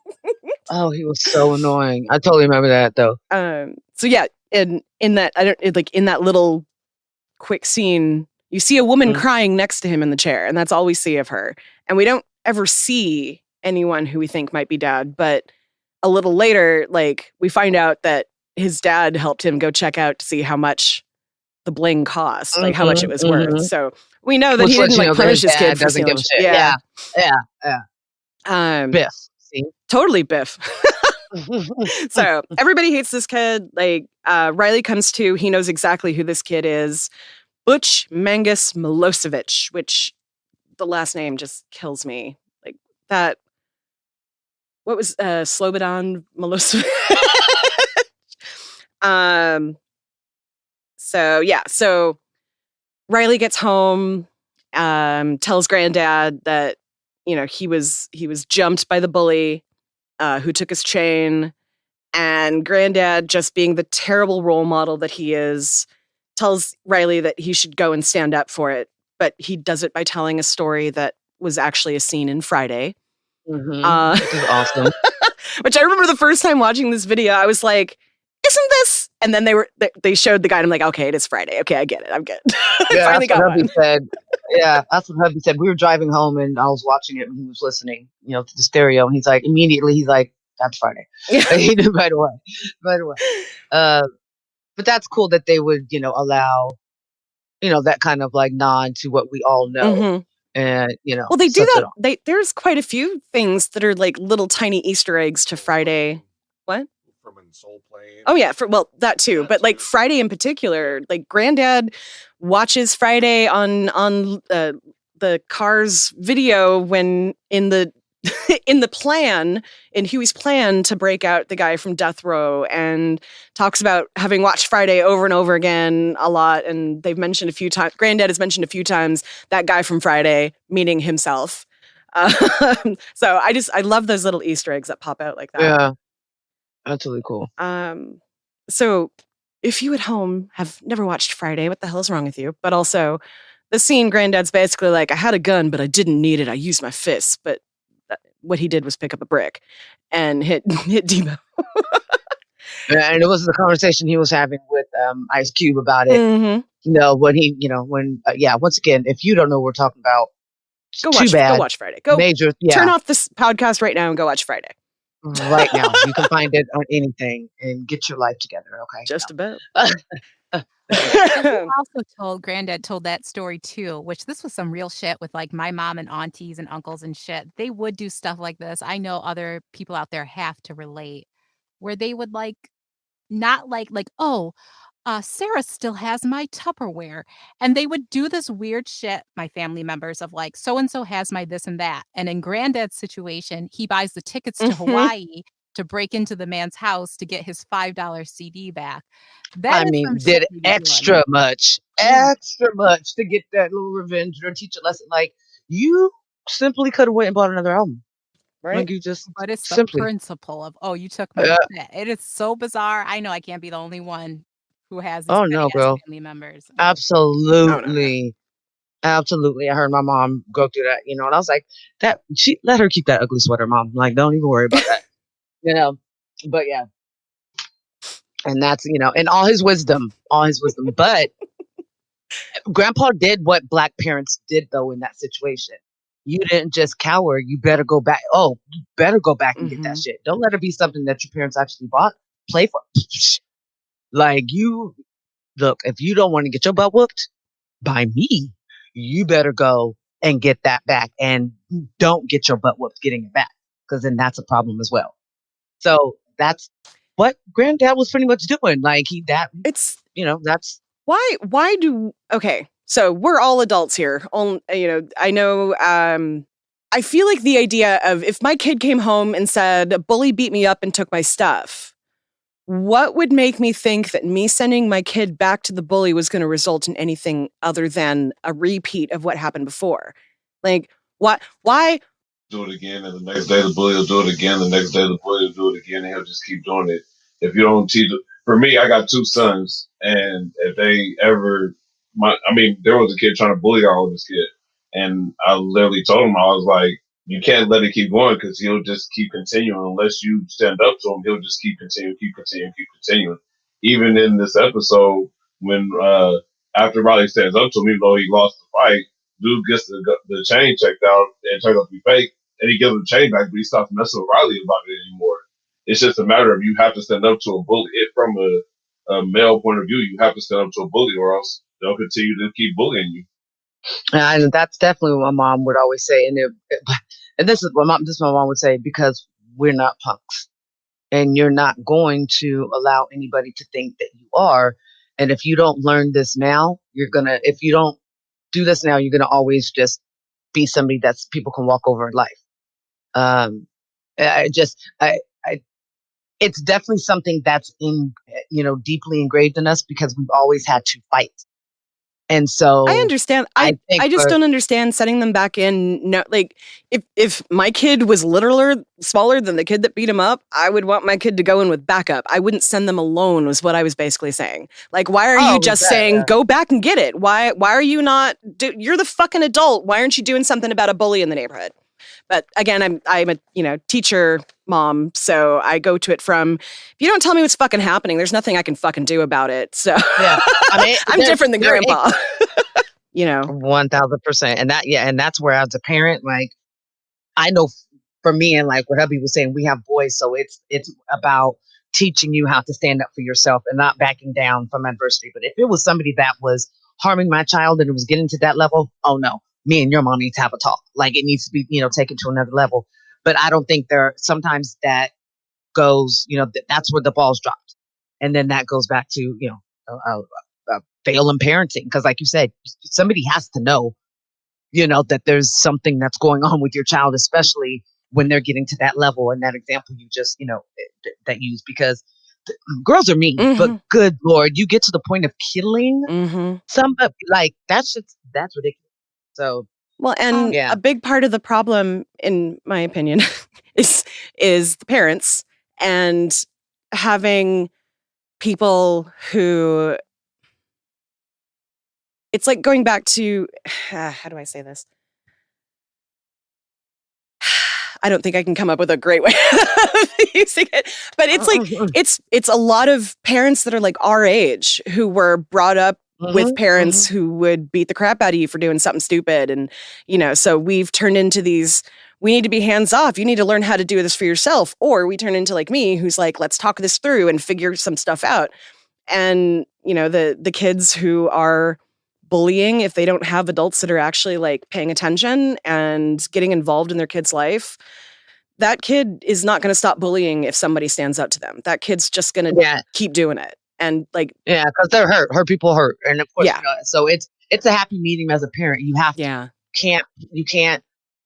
Speaker 6: Oh, he was so annoying. I totally remember that though.
Speaker 5: So yeah, in that little quick scene, you see a woman crying next to him in the chair, and that's all we see of her. And we don't ever see anyone who we think might be dad, but a little later, like, we find out that his dad helped him go check out to see how much the bling cost, like how much it was worth. So we know that he didn't like punish his kid for
Speaker 6: doesn't give a shit. Yeah. Biff. See?
Speaker 5: Totally Biff. So everybody hates this kid. Like Riley comes to, he knows exactly who this kid is. Butch Mangus Milosevic, which the last name just kills me. Like that. What was Slobodan Milosevic? So Riley gets home, tells Granddad that, you know, he was jumped by the bully who took his chain, and Granddad, just being the terrible role model that he is, tells Riley that he should go and stand up for it, but he does it by telling a story that was actually a scene in Friday.
Speaker 6: Which is awesome.
Speaker 5: Which I remember the first time watching this video, I was like, isn't this? And then they showed the guy, and I'm like, okay, it is Friday. Okay, I get it. I'm good.
Speaker 6: Yeah,
Speaker 5: Finally got one.
Speaker 6: That's what hubby said. We were driving home, and I was watching it, and he was listening, you know, to the stereo, and he's like, that's Friday. He knew right away. But that's cool that they would, you know, allow, you know, that kind of like nod to what we all know. And, you know,
Speaker 5: well, they do that. There's quite a few things that are like little tiny Easter eggs to Friday. What?
Speaker 7: From in Soul Plane.
Speaker 5: Oh yeah, that too. But like Friday in particular, like Granddad watches Friday on the Cars video when in the in Huey's plan to break out the guy from death row, and talks about having watched Friday over and over again a lot. And they've mentioned a few times, Granddad has mentioned a few times that guy from Friday, meaning himself. So I love those little Easter eggs that pop out like that.
Speaker 6: Yeah, that's really cool.
Speaker 5: So if you at home have never watched Friday, what the hell's wrong with you? But also the scene, Granddad's basically like, I had a gun, but I didn't need it. I used my fists. But what he did was pick up a brick and hit Debo.
Speaker 6: And it was the conversation he was having with Ice Cube about it. You know, once again, if you don't know what we're talking about,
Speaker 5: go watch Friday. Turn off this podcast right now and go watch Friday.
Speaker 6: Right now. You can find it on anything and get your life together, okay?
Speaker 5: Just about.
Speaker 4: Granddad told that story too, which this was some real shit with like my mom and aunties and uncles and shit. They would do stuff like this. I know other people out there have to relate, where they would like, not like, Sarah still has my Tupperware. And they would do this weird shit, my family members, of like, so-and-so has my this and that. And in Granddad's situation, he buys the tickets to Hawaii to break into the man's house to get his $5 CD back.
Speaker 6: Did extra much to get that little revenge or teach a lesson. Like, you simply could have went and bought another album.
Speaker 5: Right.
Speaker 6: Like, you just
Speaker 4: but it's the principle of, you took my shit. It is so bizarre. I know I can't be the only one who has these family members.
Speaker 6: Absolutely. Absolutely. I heard my mom go through that, you know, and I was like, let her keep that ugly sweater, Mom. Like, don't even worry about that. You know, but yeah. And that's, you know, and all his wisdom. But Grandpa did what Black parents did, though, in that situation. You didn't just cower. You better go back. You better go back and get that shit. Don't let it be something that your parents actually bought. Play for. Like, if you don't want to get your butt whooped by me, you better go and get that back. And don't get your butt whooped getting it back, because then that's a problem as well. So that's what Granddad was pretty much doing. Like, that's
Speaker 5: why do okay. So we're all adults here. I know. I feel like the idea of if my kid came home and said, a bully beat me up and took my stuff, what would make me think that me sending my kid back to the bully was going to result in anything other than a repeat of what happened before? Like, why?
Speaker 8: Do it again, and the next day the bully will do it again. The next day the bully will do it again, and he'll just keep doing it. If you don't teach, for me, I got 2 sons, and if they ever, there was a kid trying to bully our oldest kid, and I literally told him, I was like, you can't let it keep going because he'll just keep continuing unless you stand up to him. He'll just keep continuing. Even in this episode, when after Riley stands up to him, even though he lost the fight, dude gets the chain checked out and turned out to be fake, and he gives the chain back, but he stops messing with Riley about it anymore. It's just a matter of you have to stand up to a bully. From a male point of view, you have to stand up to a bully, or else they'll continue to keep bullying you.
Speaker 6: And that's definitely what my mom would always say. And this is what my mom would say, because we're not punks, and you're not going to allow anybody to think that you are. And if you don't learn this now, if you don't do this now, you're gonna always just be somebody that's people can walk over in life. It's definitely something that's deeply engraved in us because we've always had to fight. And so
Speaker 5: I understand. I just don't understand setting them back in. No, like if my kid was literally smaller than the kid that beat him up, I would want my kid to go in with backup. I wouldn't send them alone, was what I was basically saying. Like, why are you just saying, go back and get it? Why are you not, you're the fucking adult. Why aren't you doing something about a bully in the neighborhood? But again, I'm a teacher mom, so I go to it from, if you don't tell me what's fucking happening, there's nothing I can fucking do about it. So yeah, I'm different than grandpa.
Speaker 6: 1000%. And that's where as a parent, like, I know for me, and like what hubby was saying, we have boys, so it's about teaching you how to stand up for yourself and not backing down from adversity. But if it was somebody that was harming my child and it was getting to that level, oh no. Me and your mom need to have a talk. Like, it needs to be, taken to another level. But I don't think sometimes that goes, that's where the ball's dropped. And then that goes back to, failing parenting. Cause like you said, somebody has to know, that there's something that's going on with your child, especially when they're getting to that level. And that example you just, that you used, because girls are mean, but good Lord, you get to the point of killing somebody, like that's ridiculous. So,
Speaker 5: well, and a big part of the problem, in my opinion, is the parents and having people who, it's like going back to, how do I say this? I don't think I can come up with a great way of using it, but it's like, it's a lot of parents that are like our age who were brought up with parents who would beat the crap out of you for doing something stupid. And, so we've turned into these, we need to be hands off. You need to learn how to do this for yourself. Or we turn into like me, who's like, let's talk this through and figure some stuff out. And, the kids who are bullying, if they don't have adults that are actually like paying attention and getting involved in their kid's life, that kid is not going to stop bullying if somebody stands up to them. That kid's just going to keep doing it. And like,
Speaker 6: because they're hurt people hurt. And of course, so it's a happy medium as a parent. You have to, you can't,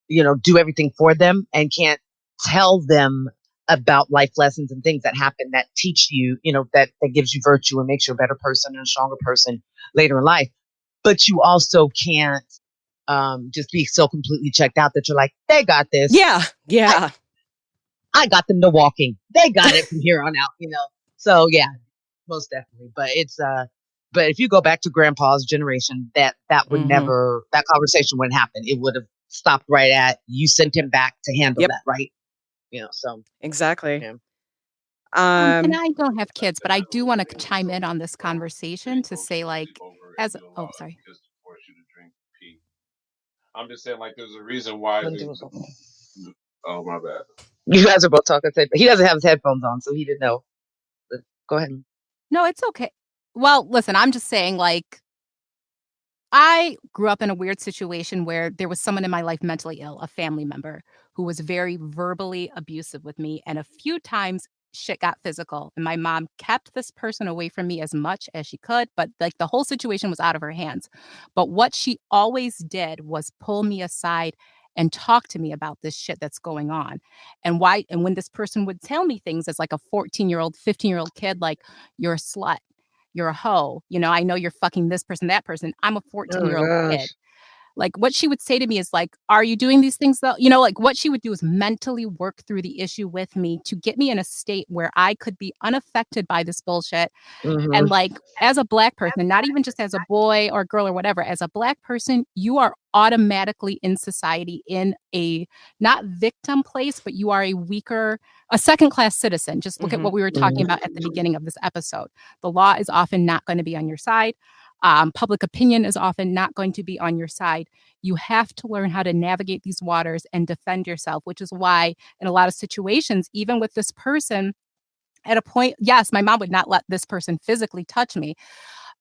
Speaker 6: do everything for them and can't tell them about life lessons and things that happen that teach you, that gives you virtue and makes you a better person and a stronger person later in life. But you also can't just be so completely checked out that you're like, they got this.
Speaker 5: Yeah.
Speaker 6: I got them to walking. They got it from here on out, So yeah. Most definitely. But but if you go back to grandpa's generation, that would never, that conversation wouldn't happen. It would have stopped right at, you sent him back to handle that, right? So.
Speaker 5: Exactly.
Speaker 4: And I don't have kids, but I do want to chime in on this conversation to say, like, sorry.
Speaker 8: I'm just saying, like, there's a reason why. Oh, my bad.
Speaker 6: You guys are both talking. He doesn't have his headphones on, so he didn't know. But go ahead.
Speaker 4: No, it's okay. Well, listen, I'm just saying, like, I grew up in a weird situation where there was someone in my life mentally ill, a family member, who was very verbally abusive with me. And a few times shit got physical, and my mom kept this person away from me as much as she could, but like the whole situation was out of her hands. But what she always did was pull me aside and talk to me about this shit that's going on. And when this person would tell me things as like a 14-year-old, 15-year-old kid, like, you're a slut, you're a hoe, I know you're fucking this person, that person. I'm a 14-year-old kid. Like, what she would say to me is like, are you doing these things though? Like what she would do is mentally work through the issue with me to get me in a state where I could be unaffected by this bullshit. And like, as a Black person, not even just as a boy or girl or whatever, as a Black person, you are automatically in society in a not victim place, but you are a second-class citizen. Just look at what we were talking about at the beginning of this episode. The law is often not going to be on your side. Public opinion is often not going to be on your side. You have to learn how to navigate these waters and defend yourself, which is why in a lot of situations, even with this person, at a point, yes, my mom would not let this person physically touch me.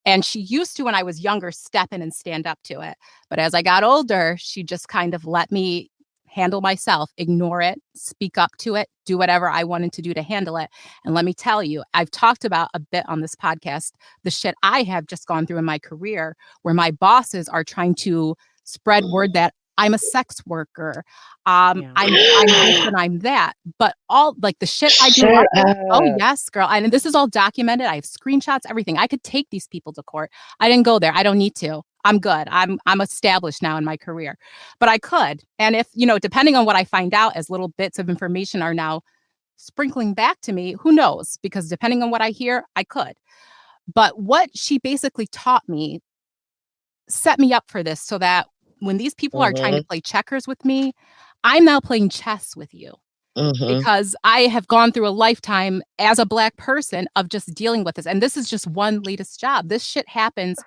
Speaker 4: And she used to, when I was younger, step in and stand up to it. But as I got older, she just kind of let me handle myself, ignore it, speak up to it, do whatever I wanted to do to handle it. And let me tell you, I've talked about a bit on this podcast, the shit I have just gone through in my career where my bosses are trying to spread word that I'm a sex worker. I'm this and I'm that. But all like the shit I grew up with, oh yes, girl. And this is all documented. I have screenshots, everything. I could take these people to court. I didn't go there. I don't need to. I'm good. I'm established now in my career. But I could. And if, depending on what I find out as little bits of information are now sprinkling back to me, who knows? Because depending on what I hear, I could. But what she basically taught me set me up for this so that when these people are trying to play checkers with me, I'm now playing chess with you. Because I have gone through a lifetime as a Black person of just dealing with this. And this is just one latest job. This shit happens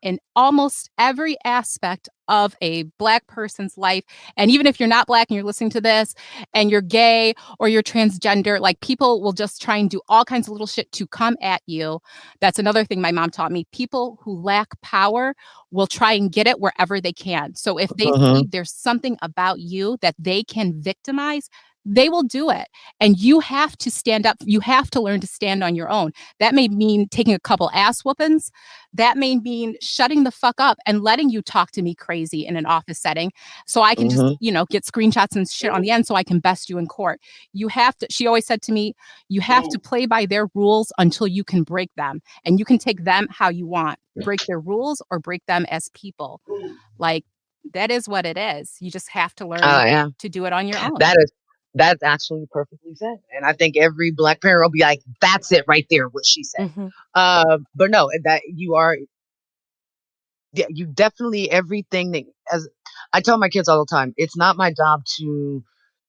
Speaker 4: in almost every aspect of a Black person's life. And even if you're not Black and you're listening to this and you're gay or you're transgender, like people will just try and do all kinds of little shit to come at you. That's another thing my mom taught me. People who lack power will try and get it wherever they can. So if they see there's something about you that they can victimize, they will do it. And you have to stand up. You have to learn to stand on your own. That may mean taking a couple ass whoopings. That may mean shutting the fuck up and letting you talk to me crazy in an office setting. So I can just, get screenshots and shit on the end so I can best you in court. You have to, she always said to me, you have to play by their rules until you can break them. And you can take them how you want. Break their rules or break them as people. Like, that is what it is. You just have to learn to do it on your own.
Speaker 6: That's actually perfectly said. And I think every Black parent will be like, that's it right there, what she said. But no, that you definitely, everything that, as I tell my kids all the time, it's not my job to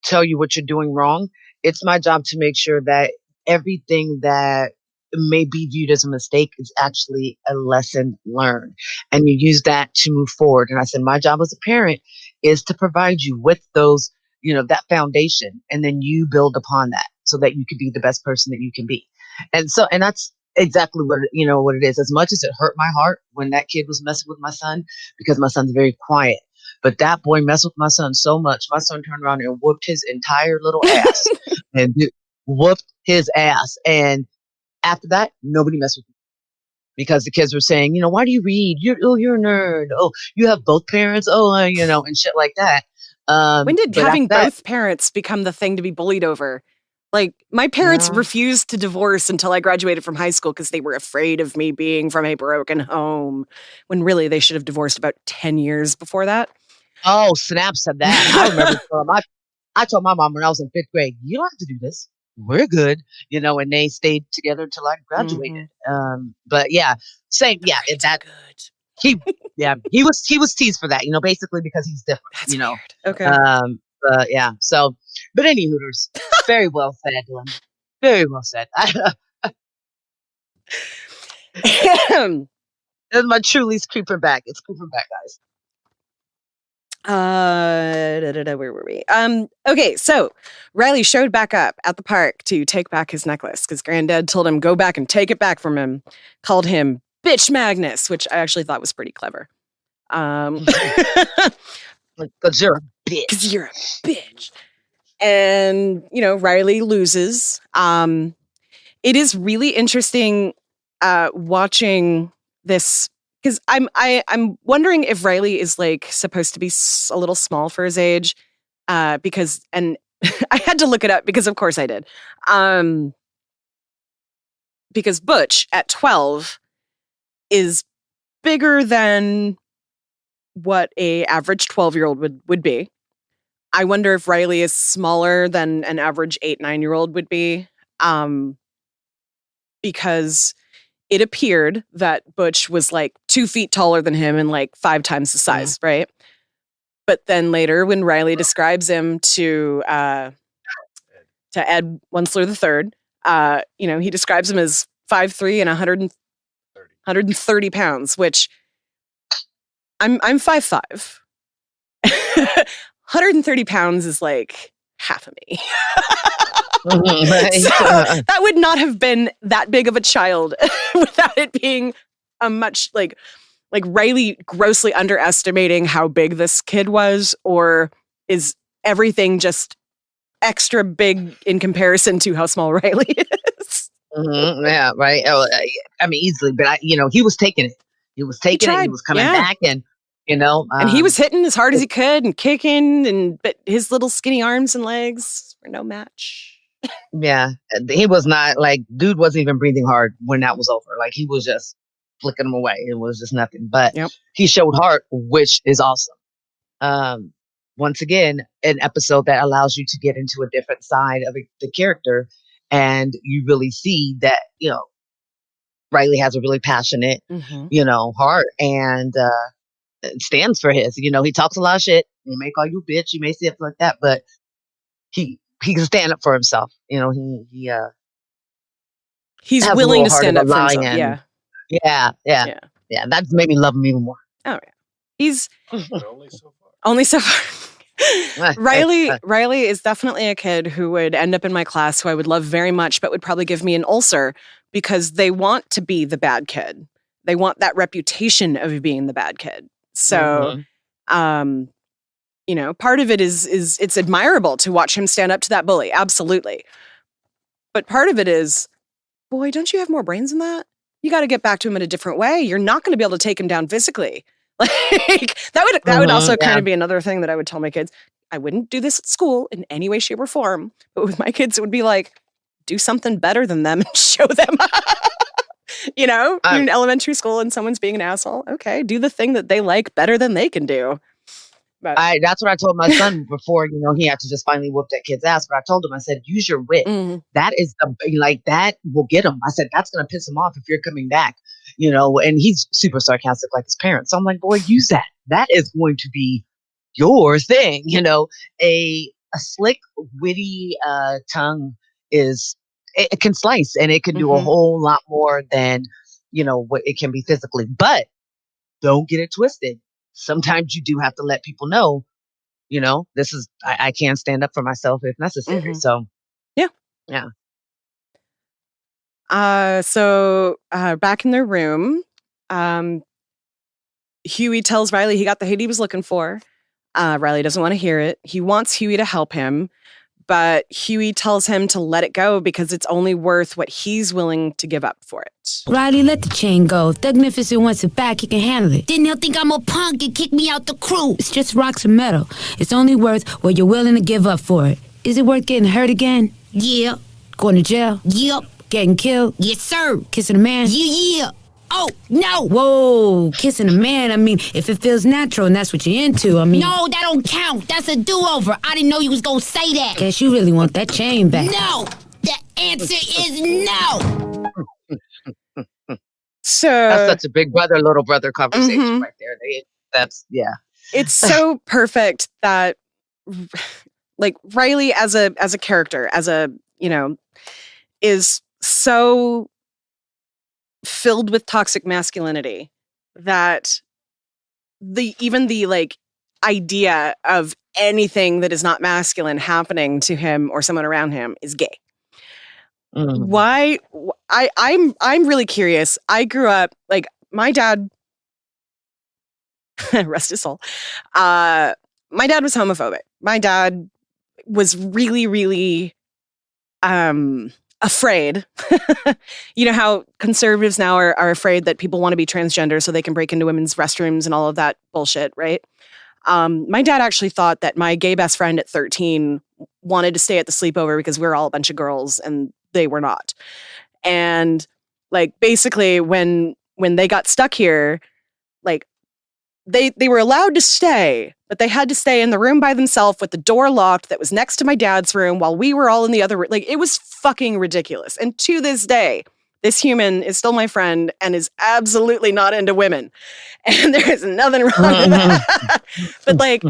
Speaker 6: tell you what you're doing wrong. It's my job to make sure that everything that may be viewed as a mistake is actually a lesson learned. And you use that to move forward. And I said, my job as a parent is to provide you with those, that foundation, and then you build upon that so that you can be the best person that you can be. And that's exactly what it is. As much as it hurt my heart when that kid was messing with my son, because my son's very quiet, but that boy messed with my son so much, my son turned around and whooped his entire little ass and whooped his ass. And after that, nobody messed with me because the kids were saying, why do you read? You're a nerd. Oh, you have both parents. Oh, and shit like that.
Speaker 5: When did having both parents become the thing to be bullied over? Like, my parents refused to divorce until I graduated from high school because they were afraid of me being from a broken home, when really they should have divorced about 10 years before that.
Speaker 6: Oh, Snap said that. I remember I told my mom when I was in 5th grade, you don't have to do this. We're good. And they stayed together until I graduated. But yeah, same. Yeah, it's that good. He was teased for that, basically because he's different,
Speaker 5: That's weird. Okay.
Speaker 6: Yeah. So, but any Hooters, very well said, Dylan. Very well said. That's my Truly's creeping back. It's creeping back, guys.
Speaker 5: Where were we? Okay, so Riley showed back up at the park to take back his necklace because Granddad told him go back and take it back from him. Called him Bitch Magnus, which I actually thought was pretty clever.
Speaker 6: Because you're a bitch.
Speaker 5: Because you're a bitch. And, Riley loses. it is really interesting watching this, because I'm wondering if Riley is like supposed to be a little small for his age, because I had to look it up because of course I did, because Butch at 12 is bigger than what a average 12-year-old would be. I wonder if Riley is smaller than an average 8-9-year-old would be, because it appeared that Butch was like 2 feet taller than him and like 5 times the size, right? But then later, when Riley describes him to Ed Wensler III, he describes him as 5'3" and 130 pounds, which I'm 5'5". 130 pounds is like half of me. So that would not have been that big of a child without it being a much like Riley grossly underestimating how big this kid was, or is everything just extra big in comparison to how small Riley is?
Speaker 6: Yeah, right. I mean, easily, but he was taking it. He was taking it. He was coming back, and and
Speaker 5: he was hitting as hard as he could and kicking, but his little skinny arms and legs were no match.
Speaker 6: Yeah, he was not like, dude wasn't even breathing hard when that was over. Like, he was just flicking them away. It was just nothing. But he showed heart, which is awesome. Once again, an episode that allows you to get into a different side of the character, and you really see that Riley has a really passionate, heart, and stands for his. He talks a lot of shit. He may call you a bitch. You may say it like that, but he can stand up for himself.
Speaker 5: He's willing to stand up for himself. Yeah.
Speaker 6: That made me love him even more.
Speaker 5: Oh yeah, he's only so far. Riley is definitely a kid who would end up in my class, who I would love very much, but would probably give me an ulcer, because they want to be the bad kid. They want that reputation of being the bad kid. So, part of it is it's admirable to watch him stand up to that bully. Absolutely. But part of it is, boy, don't you have more brains than that? You got to get back to him in a different way. You're not going to be able to take him down physically. Like that would also kind of be another thing that I would tell my kids. I wouldn't do this at school in any way, shape, or form. But with my kids, it would be like, do something better than them and show them. You're in elementary school and someone's being an asshole. Okay, do the thing that they like better than they can do. But
Speaker 6: that's what I told my son before, he had to just finally whoop that kid's ass. But I told him, I said, use your wit. That is that will get him. I said, that's going to piss him off if you're coming back, and he's super sarcastic like his parents. So I'm like, boy, use that. That is going to be your thing. A slick, witty tongue it can slice, and it can do a whole lot more than, what it can be physically. But don't get it twisted. Sometimes you do have to let people know, this is, I can stand up for myself if necessary. So, yeah.
Speaker 5: So back in their room, Huey tells Riley he got the hit he was looking for. Riley doesn't want to hear it. He wants Huey to help him, but Huey tells him to let it go because it's only worth what he's willing to give up for it.
Speaker 1: Riley, let the chain go. If Thugnificent wants it back, he can handle it.
Speaker 2: Then they'll think I'm a punk and kick me out the crew.
Speaker 1: It's just rocks and metal. It's only worth what you're willing to give up for it. Is it worth getting hurt again?
Speaker 2: Yeah.
Speaker 1: Going to jail?
Speaker 2: Yep.
Speaker 1: Getting killed?
Speaker 2: Yes, sir.
Speaker 1: Kissing a man?
Speaker 2: Yeah. Oh, no.
Speaker 1: Whoa, kissing a man. I mean, if it feels natural and that's what you're into, I mean...
Speaker 2: No, that don't count. That's a do-over. I didn't know you was gonna say that.
Speaker 1: Guess you really want that chain back.
Speaker 2: No. The answer is no.
Speaker 5: So...
Speaker 6: That's such a big brother, little brother conversation right there.
Speaker 5: It's so perfect that, like, Riley as a character, is so filled with toxic masculinity that even the idea of anything that is not masculine happening to him or someone around him is gay. Why? I'm really curious. I grew up, my dad, rest his soul. My dad was homophobic. My dad was really, really afraid. You know how conservatives now are afraid that people want to be transgender so they can break into women's restrooms and all of that bullshit, right? My dad actually thought that my gay best friend at 13 wanted to stay at the sleepover because we were all a bunch of girls and they were not. And like basically when they got stuck here, like they were allowed to stay, but they had to stay in the room by themselves with the door locked that was next to my dad's room while we were all in the other room. Like, it was fucking ridiculous. And to this day, this human is still my friend and is absolutely not into women. And there is nothing wrong with that. But like,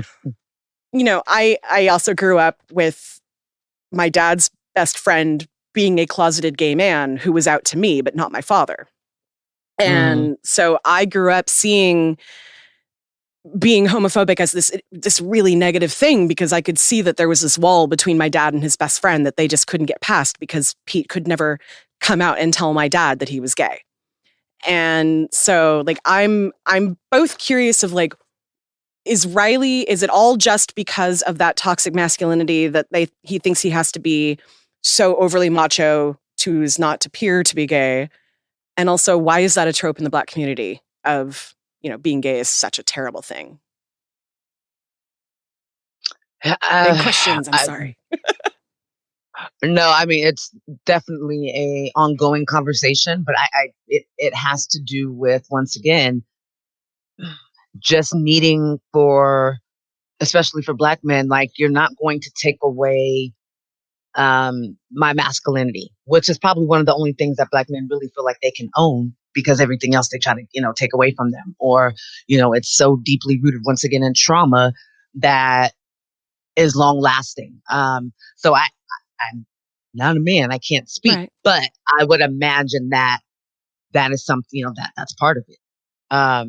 Speaker 5: you know, I also grew up with my dad's best friend being a closeted gay man who was out to me, but not my father. And so I grew up being homophobic as this really negative thing, because I could see that there was this wall between my dad and his best friend that they just couldn't get past, because Pete could never come out and tell my dad that he was gay. And so like I'm both curious of like, is it all just because of that toxic masculinity that he thinks he has to be so overly macho to not to appear to be gay? And also, why is that a trope in the Black community of, you know, being gay is such a terrible thing? Big questions, I'm sorry.
Speaker 6: No, I mean, it's definitely a ongoing conversation, but it has to do with, once again, just needing especially for Black men, like, you're not going to take away my masculinity, which is probably one of the only things that Black men really feel like they can own, because everything else they try to, you know, take away from them. Or, you know, it's so deeply rooted once again in trauma that is long lasting. So I'm not a man, I can't speak, right. But I would imagine that is something, you know, that's part of it. I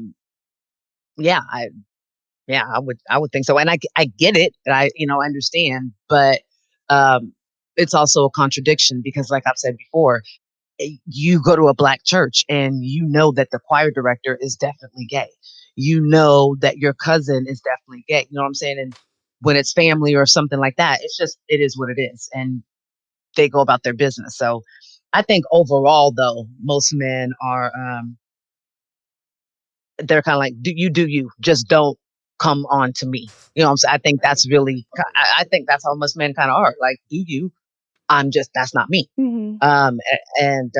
Speaker 6: would think so. And I get it. And I understand, but it's also a contradiction, because like I've said before, you go to a Black church and you know that the choir director is definitely gay. You know that your cousin is definitely gay. You know what I'm saying? And when it's family or something like that, it is what it is. And they go about their business. So I think overall, though, most men are, they're kind of like, do you, just don't come on to me. You know what I'm saying? I think that's really, I think that's how most men kind of are. Like, do you? That's not me. Mm-hmm. And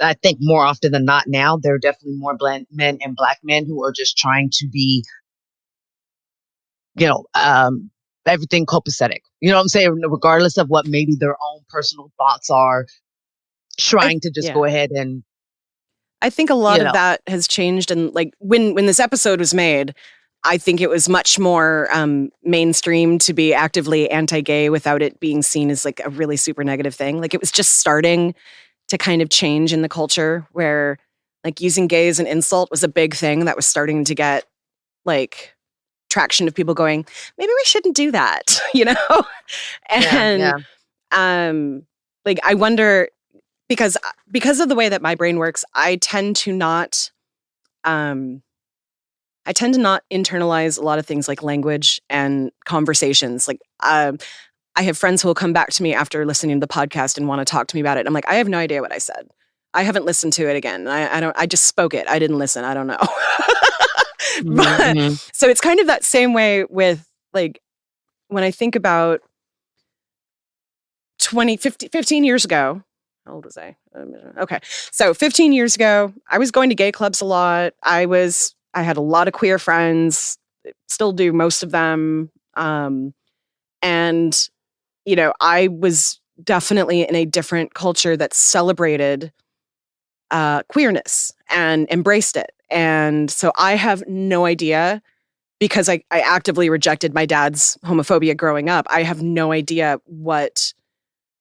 Speaker 6: I think more often than not now, there are definitely more men and Black men who are just trying to be, everything copacetic. You know what I'm saying? Regardless of what maybe their own personal thoughts are, trying to just go ahead and.
Speaker 5: I think a lot of that has changed. And like when this episode was made, I think it was much more mainstream to be actively anti-gay without it being seen as like a really super negative thing. Like, it was just starting to kind of change in the culture, where like using gay as an insult was a big thing that was starting to get like traction of people going, maybe we shouldn't do that, you know? And like, I wonder, because of the way that my brain works, I tend to not internalize a lot of things like language and conversations. Like, I have friends who will come back to me after listening to the podcast and want to talk to me about it. I'm like, I have no idea what I said. I haven't listened to it again. I just spoke it. I didn't listen. I don't know. But so it's kind of that same way with like, when I think about 15 years ago, how old was I? Okay. So 15 years ago, I was going to gay clubs a lot. I had a lot of queer friends, still do, most of them. And, you know, I was definitely in a different culture that celebrated queerness and embraced it. And so I have no idea, because I actively rejected my dad's homophobia growing up. I have no idea what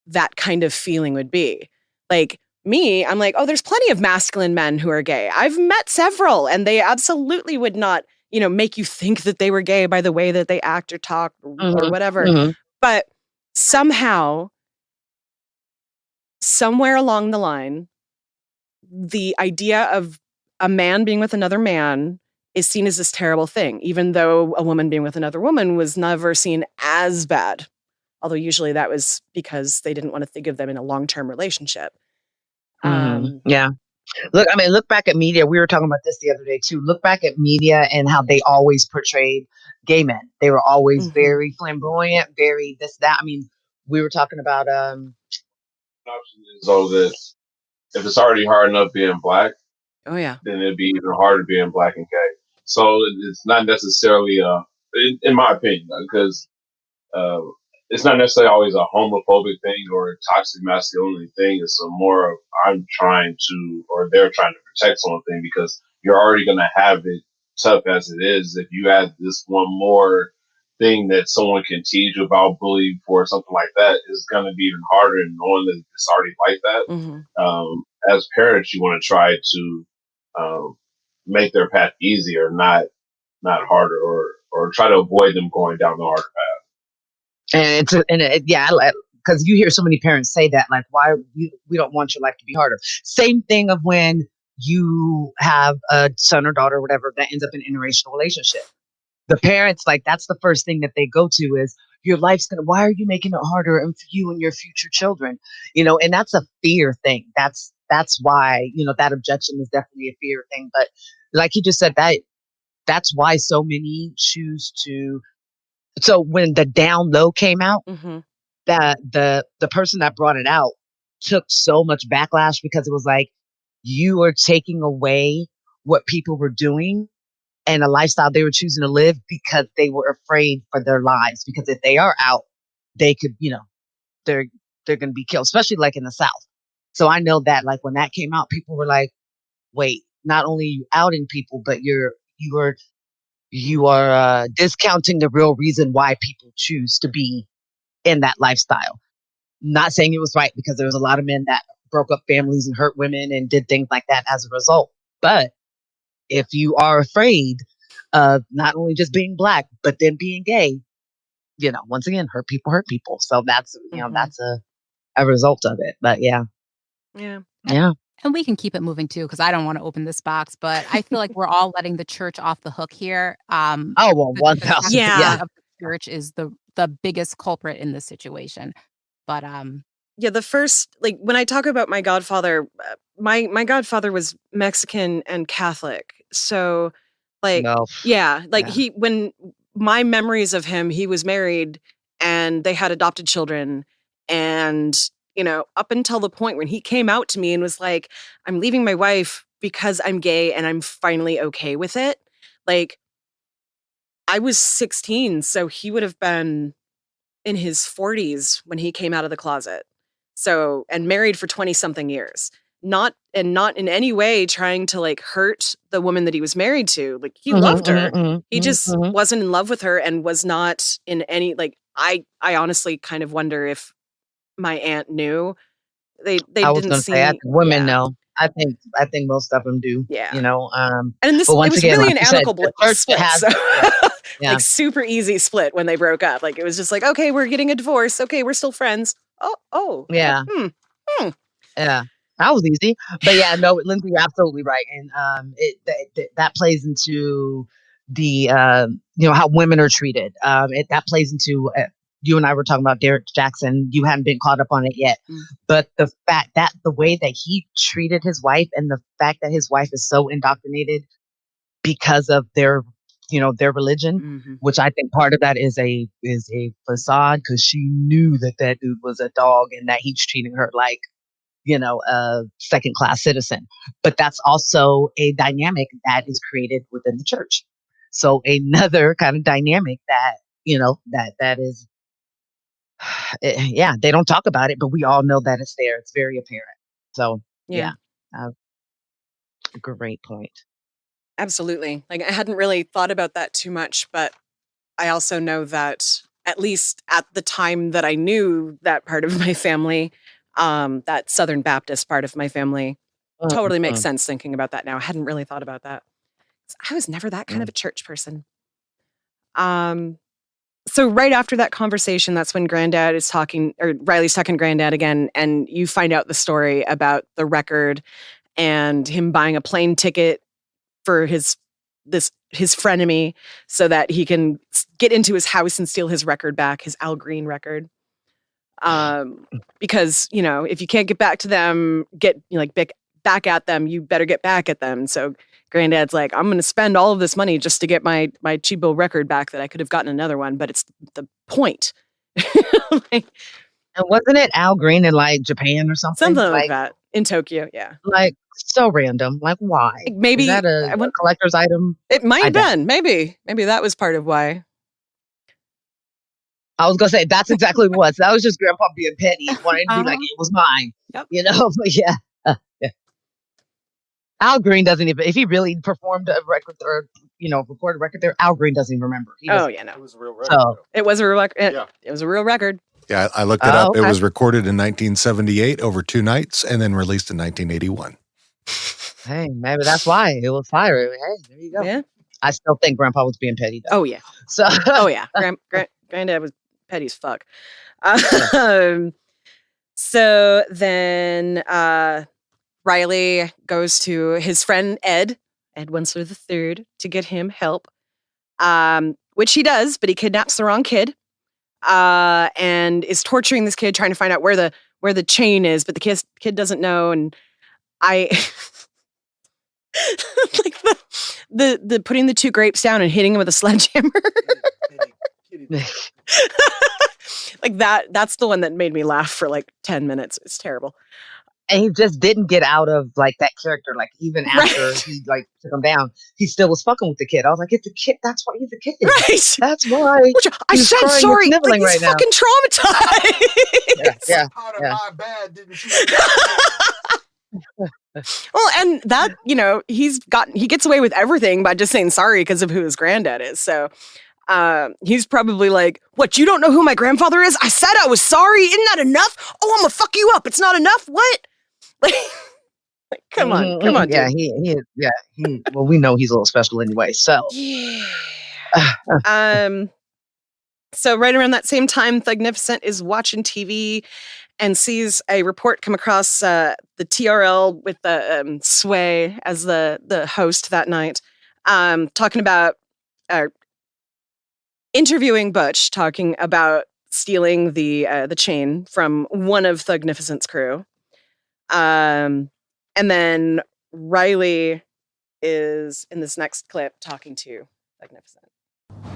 Speaker 5: that kind of feeling would be. Like, me, I'm like, oh, there's plenty of masculine men who are gay. I've met several, and they absolutely would not, you know, make you think that they were gay by the way that they act or talk or whatever. Mm-hmm. But somehow, somewhere along the line, the idea of a man being with another man is seen as this terrible thing, even though a woman being with another woman was never seen as bad. Although usually that was because they didn't want to think of them in a long-term relationship.
Speaker 6: Yeah. Look back at media. We were talking about this the other day too. Look back at media and how they always portrayed gay men. They were always very flamboyant, very this, that. I mean, we were talking about
Speaker 8: Option is though that if it's already hard enough being black,
Speaker 5: oh yeah,
Speaker 8: then it'd be even harder being black and gay. So it's not necessarily, in my opinion, because it's not necessarily always a homophobic thing or a toxic masculinity thing. It's a more of I'm trying to, or they're trying to protect something because you're already going to have it tough as it is. If you add this one more thing that someone can tease you about, bully you for, something like that, is going to be even harder. And knowing that it's already like that, as parents, you want to try to make their path easier, not harder, or try to avoid them going down the harder path.
Speaker 6: And because you hear so many parents say that, like, why we don't want your life to be harder. Same thing of when you have a son or daughter or whatever that ends up in an interracial relationship. The parents, like, that's the first thing that they go to is your life's why are you making it harder for you and your future children? And that's a fear thing. That's why, that objection is definitely a fear thing. But like you just said, that's why so many choose to. So when the down low came out, that the person that brought it out took so much backlash because it was like, you are taking away what people were doing and a lifestyle they were choosing to live because they were afraid for their lives. Because if they are out, they could, they're going to be killed, especially like in the South. So I know that like when that came out, people were like, wait, not only are you outing people, but you are discounting the real reason why people choose to be in that lifestyle. Not saying it was right, because there was a lot of men that broke up families and hurt women and did things like that as a result. But if you are afraid of not only just being black, but then being gay, once again, hurt people. So that's, that's a result of it. But yeah.
Speaker 4: And we can keep it moving too, because I don't want to open this box, but I feel like we're all letting the church off the hook here.
Speaker 6: 1,000.
Speaker 4: Yeah. Of the church is the biggest culprit in this situation. But
Speaker 5: the first, like, when I talk about my godfather, my godfather was Mexican and Catholic. So like, when my memories of him, he was married and they had adopted children. And, up until the point when he came out to me and was like, I'm leaving my wife because I'm gay and I'm finally okay with it. Like, I was 16, so he would have been in his 40s when he came out of the closet. So, and married for 20 something years. Not in any way trying to like hurt the woman that he was married to. Like, he loved her. He just wasn't in love with her and was not in any, like, I honestly kind of wonder if my aunt knew. They
Speaker 6: I was
Speaker 5: didn't
Speaker 6: going to
Speaker 5: seem,
Speaker 6: say, I think women know. I think most of them do.
Speaker 5: Yeah. And this, it was
Speaker 6: again,
Speaker 5: really
Speaker 6: like
Speaker 5: an amicable split. So.
Speaker 6: Yeah.
Speaker 5: Like, super easy split when they broke up. Like, it was just like, okay, we're getting a divorce. Okay, we're still friends. Oh.
Speaker 6: Yeah. Yeah. That was easy. But yeah, no, Lindsay, you're absolutely right. And that plays into the how women are treated. That plays into you and I were talking about Derek Jackson. You hadn't been caught up on it yet. But the fact that the way that he treated his wife, and the fact that his wife is so indoctrinated because of their religion, which I think part of that is a facade, because she knew that dude was a dog and that he's treating her like, a second class citizen. But that's also a dynamic that is created within the church. So another kind of dynamic that, that is, they don't talk about it, but we all know that it's there. It's very apparent. So great point.
Speaker 5: Absolutely. Like, I hadn't really thought about that too much, but I also know that at least at the time that I knew that part of my family, that Southern Baptist part of my family, totally makes sense thinking about that now. I hadn't really thought about that. I was never that kind of a church person. So right after that conversation, that's when Granddad is talking, or Riley's talking to Granddad again, and you find out the story about the record and him buying a plane ticket for his frenemy so that he can get into his house and steal his record back, his Al Green record. Because, if you can't get back to them, back at them, you better get back at them. So Granddad's like, I'm going to spend all of this money just to get my Chibo record back that I could have gotten another one, but it's the point.
Speaker 6: And wasn't it Al Green in like Japan or something?
Speaker 5: Something like that. In Tokyo, yeah.
Speaker 6: Like so random. Like why?
Speaker 5: Maybe
Speaker 6: is that a collector's item?
Speaker 5: It might have been. Maybe that was part of why.
Speaker 6: I was gonna say that's exactly what it was. That was just Grandpa being petty, wanting to be like it was mine.
Speaker 5: Yep.
Speaker 6: But yeah. Al Green doesn't even, if he really performed a record or recorded a record there, Al Green doesn't even remember.
Speaker 5: No.
Speaker 7: It was a real record.
Speaker 6: So,
Speaker 5: it was a real record. It was a real record.
Speaker 7: Yeah, I looked it up. Okay. It was recorded in 1978 over 2 nights and then released in 1981.
Speaker 6: Hey, maybe that's why it was fire. Hey, there you go.
Speaker 5: Yeah.
Speaker 6: I still think Grandpa was being petty though.
Speaker 5: Oh yeah.
Speaker 6: So
Speaker 5: Granddad was petty as fuck. So then Riley goes to his friend Ed Winsler III, to get him help, which he does, but he kidnaps the wrong kid and is torturing this kid, trying to find out where the chain is, but the kid doesn't know. And I like the putting the 2 grapes down and hitting him with a sledgehammer. Like that's the one that made me laugh for like 10 minutes. It's terrible.
Speaker 6: And he just didn't get out of like that character. Like even after he like took him down, he still was fucking with the kid. I was like, it's a kid. That's why he's a kid.
Speaker 5: Right.
Speaker 6: That's why.
Speaker 5: Which I said sorry. Like, he's
Speaker 6: right
Speaker 5: fucking traumatized.
Speaker 6: Yeah.
Speaker 7: Part of my bad, didn't you?
Speaker 5: Well, and that, he gets away with everything by just saying sorry because of who his granddad is. So he's probably like, what, you don't know who my grandfather is? I said I was sorry. Isn't that enough? Oh, I'm gonna fuck you up. It's not enough? What? Like come on, dude.
Speaker 6: Yeah, well, we know he's a little special anyway, so.
Speaker 5: Yeah. So right around that same time, Thugnificent is watching TV and sees a report come across the TRL with the Sway as the host that night, talking about interviewing Butch, talking about stealing the chain from one of Thugnificent's crew. And then Riley is in this next clip talking to Thugnificent.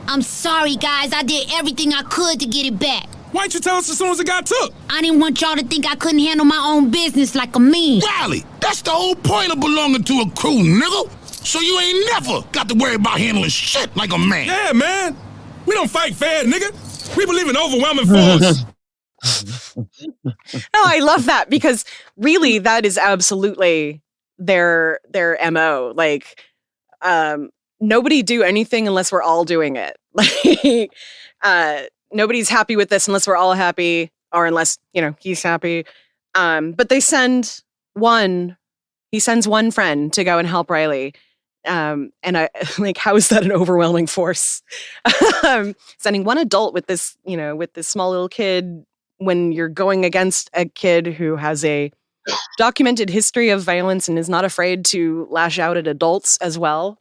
Speaker 2: I'm sorry, guys. I did everything I could to get it back.
Speaker 9: Why didn't you tell us as soon as it got took?
Speaker 2: I didn't want y'all to think I couldn't handle my own business like a mean.
Speaker 11: Riley, that's the whole point of belonging to a crew, nigga. So you ain't never got to worry about handling shit like a man.
Speaker 9: Yeah, man. We don't fight fair, nigga. We believe in overwhelming force.
Speaker 5: No, I love that because really that is absolutely their MO. Like, nobody do anything unless we're all doing it. Like, nobody's happy with this unless we're all happy, or unless, he's happy. But he sends one friend to go and help Riley. And I like, how is that an overwhelming force? Sending one adult with this, with this small little kid when you're going against a kid who has a documented history of violence and is not afraid to lash out at adults as well.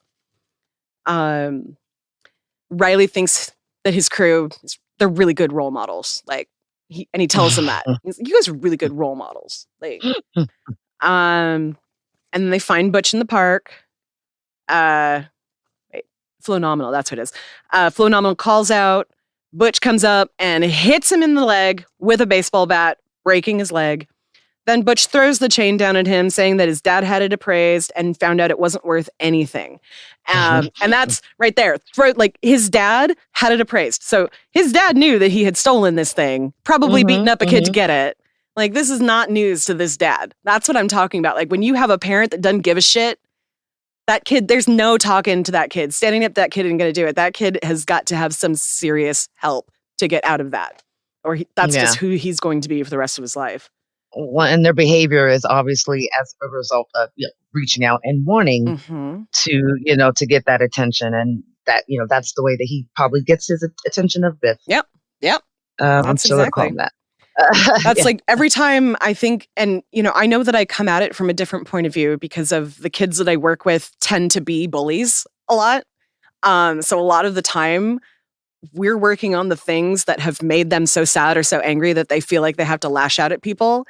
Speaker 5: Riley thinks that his crew, they're really good role models. Like, he tells them that. He's like, you guys are really good role models. Like, and then they find Butch in the park. Phenomenal, that's what it is. Phenomenal calls out. Butch comes up and hits him in the leg with a baseball bat, breaking his leg. Then Butch throws the chain down at him, saying that his dad had it appraised and found out it wasn't worth anything. And that's right there. Like, his dad had it appraised. So his dad knew that he had stolen this thing, probably beaten up a kid to get it. Like, this is not news to this dad. That's what I'm talking about. Like, when you have a parent that doesn't give a shit, that kid, there's no talking to that kid. Standing up to that kid isn't going to do it. That kid has got to have some serious help to get out of that. Or that's just who he's going to be for the rest of his life.
Speaker 6: Well, and their behavior is obviously as a result of reaching out and wanting to, to get that attention. And that, that's the way that he probably gets his attention of Biff.
Speaker 5: Yep.
Speaker 6: I'm still exactly that.
Speaker 5: That's like every time I think, and I know that I come at it from a different point of view because of the kids that I work with tend to be bullies a lot. So a lot of the time we're working on the things that have made them so sad or so angry that they feel like they have to lash out at people.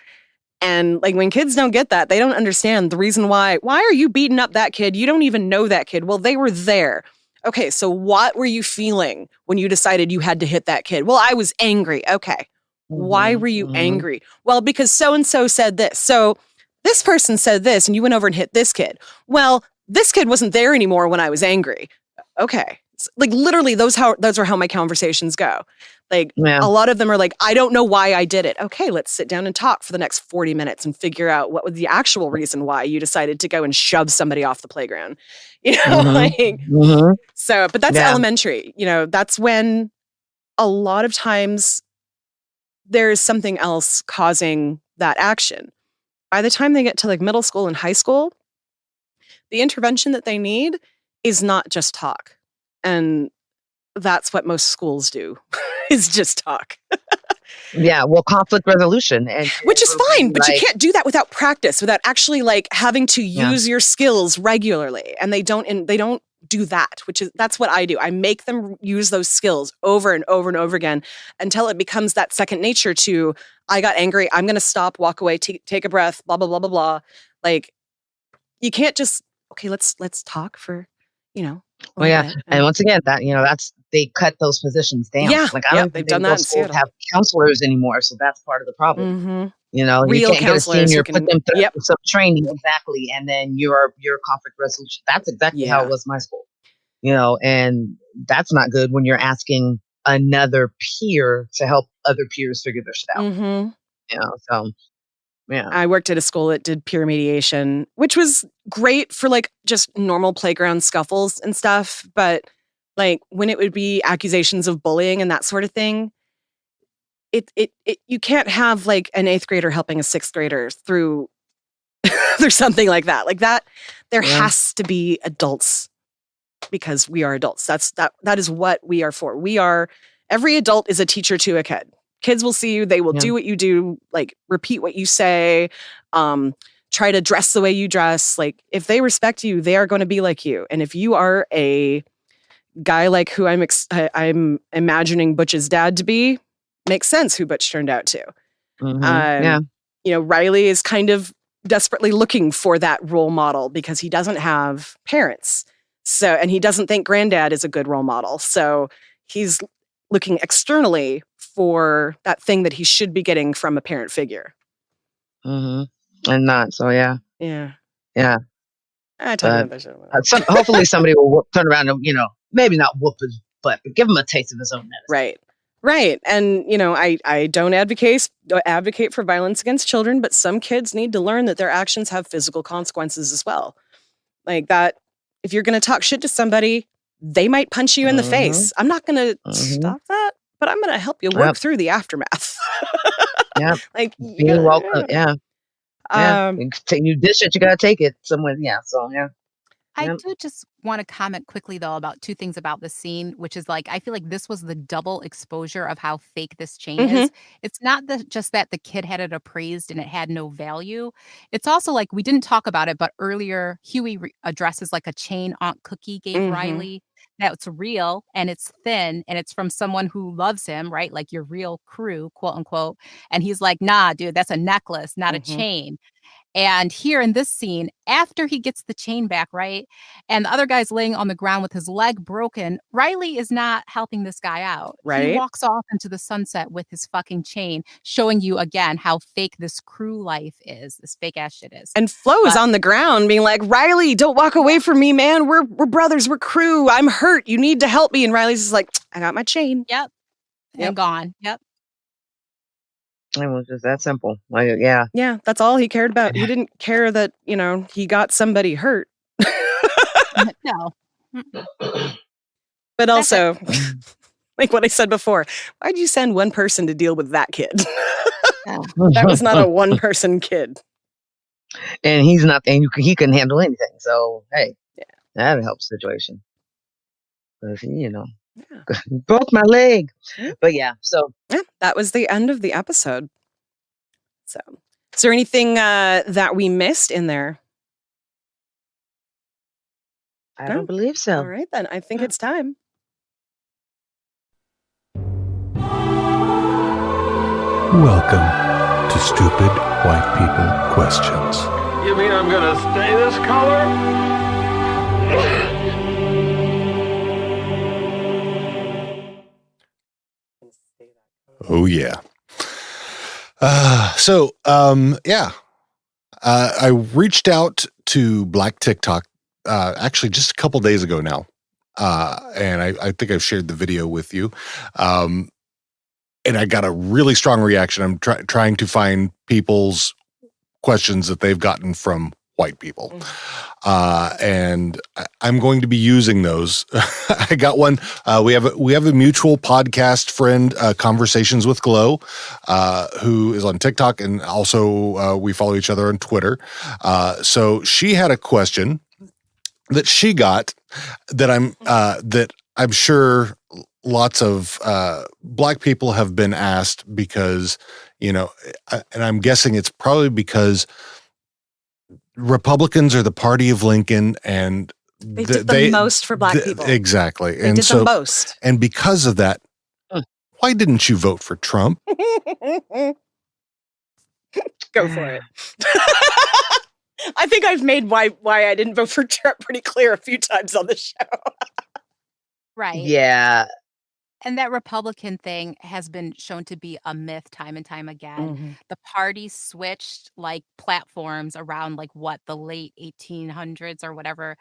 Speaker 5: And like when kids don't get that, they don't understand the reason why are you beating up that kid? You don't even know that kid. Well, they were there. Okay, so what were you feeling when you decided you had to hit that kid? Well, I was angry. Okay. Why were you angry? Well, because so-and-so said this. So this person said this and you went over and hit this kid. Well, this kid wasn't there anymore when I was angry. Okay. Like literally those are how my conversations go. Like a lot of them are like, I don't know why I did it. Okay, let's sit down and talk for the next 40 minutes and figure out what was the actual reason why you decided to go and shove somebody off the playground. You know, so, but that's elementary. You know, that's when a lot of times there's something else causing that action. By the time they get to like middle school and high school, the intervention that they need is not just talk. And that's what most schools do, is just talk.
Speaker 6: Well, conflict resolution.
Speaker 5: Which is fine, but you can't do that without practice, without actually like having to use your skills regularly. And they don't do that, that's what I do. I make them use those skills over and over and over again until it becomes that second nature to, I got angry, I'm going to stop, walk away, take a breath, blah, blah, blah, blah, blah. Like, you can't just, okay, let's talk for,
Speaker 6: Well, yeah. And once again, they cut those positions down.
Speaker 5: Yeah.
Speaker 6: Like, I don't
Speaker 5: they've
Speaker 6: think
Speaker 5: done that in Seattle.
Speaker 6: have counselors anymore. So that's part of the problem. You know,
Speaker 5: Real
Speaker 6: you can't get a senior, put them through some training. Exactly. And then your conflict resolution. That's exactly how it was in my school. You know, and that's not good when you're asking another peer to help other peers figure their shit out. You know, so yeah.
Speaker 5: I worked at a school that did peer mediation, which was great for like just normal playground scuffles and stuff. But like when it would be accusations of bullying and that sort of thing, you can't have like an 8th grader helping a 6th grader through something like that. Like that, there has to be adults because we are adults. That is what we are for. Every adult is a teacher to a kid. Kids will see you. They will do what you do, like repeat what you say, try to dress the way you dress. Like if they respect you, they are going to be like you. And if you are a guy like who I'm imagining Butch's dad to be, makes sense who Butch turned out to. You know, Riley is kind of desperately looking for that role model because he doesn't have parents. So, and he doesn't think granddad is a good role model. So he's looking externally for that thing that he should be getting from a parent figure.
Speaker 6: And not. So, yeah.
Speaker 5: Yeah.
Speaker 6: Yeah.
Speaker 5: I talk about that shit.
Speaker 6: Hopefully somebody will turn around and, maybe not whoop his butt, but give him a taste of his own medicine.
Speaker 5: Right. And, I don't advocate for violence against children, but some kids need to learn that their actions have physical consequences as well. Like that, if you're going to talk shit to somebody, they might punch you in the face. I'm not going to stop that, but I'm going to help you work through the aftermath. Like,
Speaker 6: being welcome. You dish it, you got to take it somewhere.
Speaker 4: I do just want to comment quickly, though, about 2 things about this scene, which is like, I feel like this was the double exposure of how fake this chain is. It's not just that the kid had it appraised and it had no value. It's also like, we didn't talk about it, but earlier Huey addresses like a chain Aunt Cookie gave Riley. That's real and it's thin and it's from someone who loves him, right? Like your real crew, quote unquote. And he's like, nah, dude, that's a necklace, not a chain. And here in this scene, after he gets the chain back, right, and the other guy's laying on the ground with his leg broken, Riley is not helping this guy out.
Speaker 5: Right.
Speaker 4: He walks off into the sunset with his fucking chain, showing you again how fake this crew life is, this fake ass shit is.
Speaker 5: And Flo is on the ground being like, Riley, don't walk away from me, man. We're brothers, we're crew. I'm hurt. You need to help me. And Riley's just like, I got my chain.
Speaker 4: And gone.
Speaker 6: It was just that simple. Like, yeah,
Speaker 5: that's all he cared about. He didn't care that, he got somebody hurt.
Speaker 4: No.
Speaker 5: But also, like what I said before, why'd you send one person to deal with that kid? That was not a one-person kid.
Speaker 6: And he's not, and he couldn't handle anything. So, hey, that helps the situation. Because, broke my leg. But so
Speaker 5: that was the end of the episode. So, is there anything that we missed in there?
Speaker 6: I don't believe so.
Speaker 5: All right, then. I think it's time.
Speaker 12: Welcome to Stupid White People Questions.
Speaker 13: You mean I'm gonna stay this color?
Speaker 7: Oh yeah. I reached out to Black TikTok actually just a couple days ago now, and I think I've shared the video with you, and I got a really strong reaction. I'm trying to find people's questions that they've gotten from white people, and I'm going to be using those. I got one. We have a mutual podcast friend, Conversations with Glow, who is on TikTok, and also we follow each other on Twitter. So she had a question that she got that I'm sure lots of Black people have been asked because, and I'm guessing it's probably because Republicans are the party of Lincoln, and
Speaker 5: they did the most for Black people.
Speaker 7: Exactly.
Speaker 5: They did the most.
Speaker 7: And because of that, why didn't you vote for Trump?
Speaker 5: Go for it. I think I've made why I didn't vote for Trump pretty clear a few times on the show.
Speaker 4: Right.
Speaker 6: Yeah.
Speaker 4: And that Republican thing has been shown to be a myth time and time again. The party switched like platforms around like the late 1800s or whatever.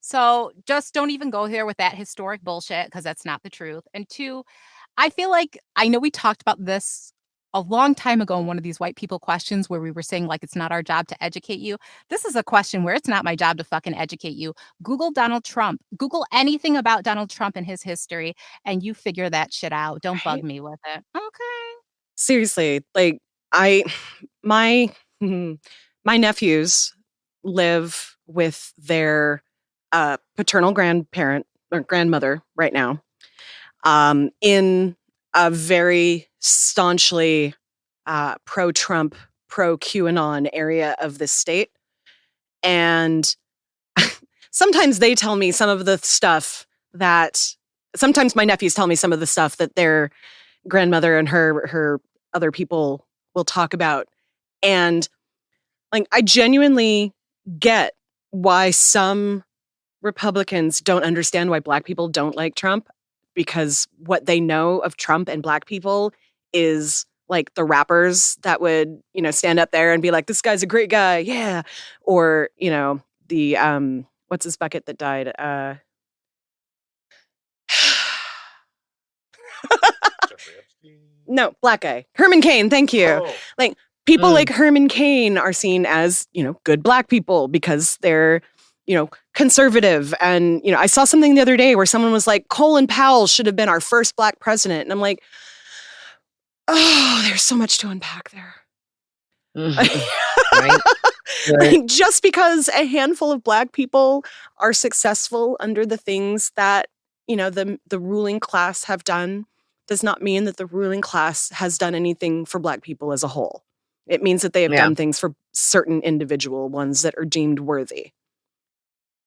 Speaker 4: So just don't even go there with that historic bullshit, because that's not the truth. And two, I feel like, I know we talked about this a long time ago in one of these white people questions where we were saying like it's not our job to educate you. This is a question where it's not my job to fucking educate you. Google Donald Trump. Google anything about Donald Trump and his history, and you figure that shit out. Don't bug me with it. Okay.
Speaker 5: Seriously, like my nephews live with their paternal grandparent or grandmother right now, in a very staunchly pro-Trump, pro-QAnon area of this state. And sometimes they tell me some of the stuff sometimes my nephews tell me some of the stuff that their grandmother and her other people will talk about. And like, I genuinely get why some Republicans don't understand why Black people don't like Trump, because what they know of Trump and Black people is like the rappers that would, stand up there and be like, this guy's a great guy. Yeah. Or, the, what's his bucket that died? No, Black guy. Herman Cain. Thank you. Oh. Like, people like Herman Cain are seen as, good Black people because they're, conservative. And, I saw something the other day where someone was like, Colin Powell should have been our first Black president. And I'm like, oh, there's so much to unpack there.
Speaker 6: Right?
Speaker 5: Like, just because a handful of Black people are successful under the things that, the ruling class have done, does not mean that the ruling class has done anything for Black people as a whole. It means that they have done things for certain individual ones that are deemed worthy.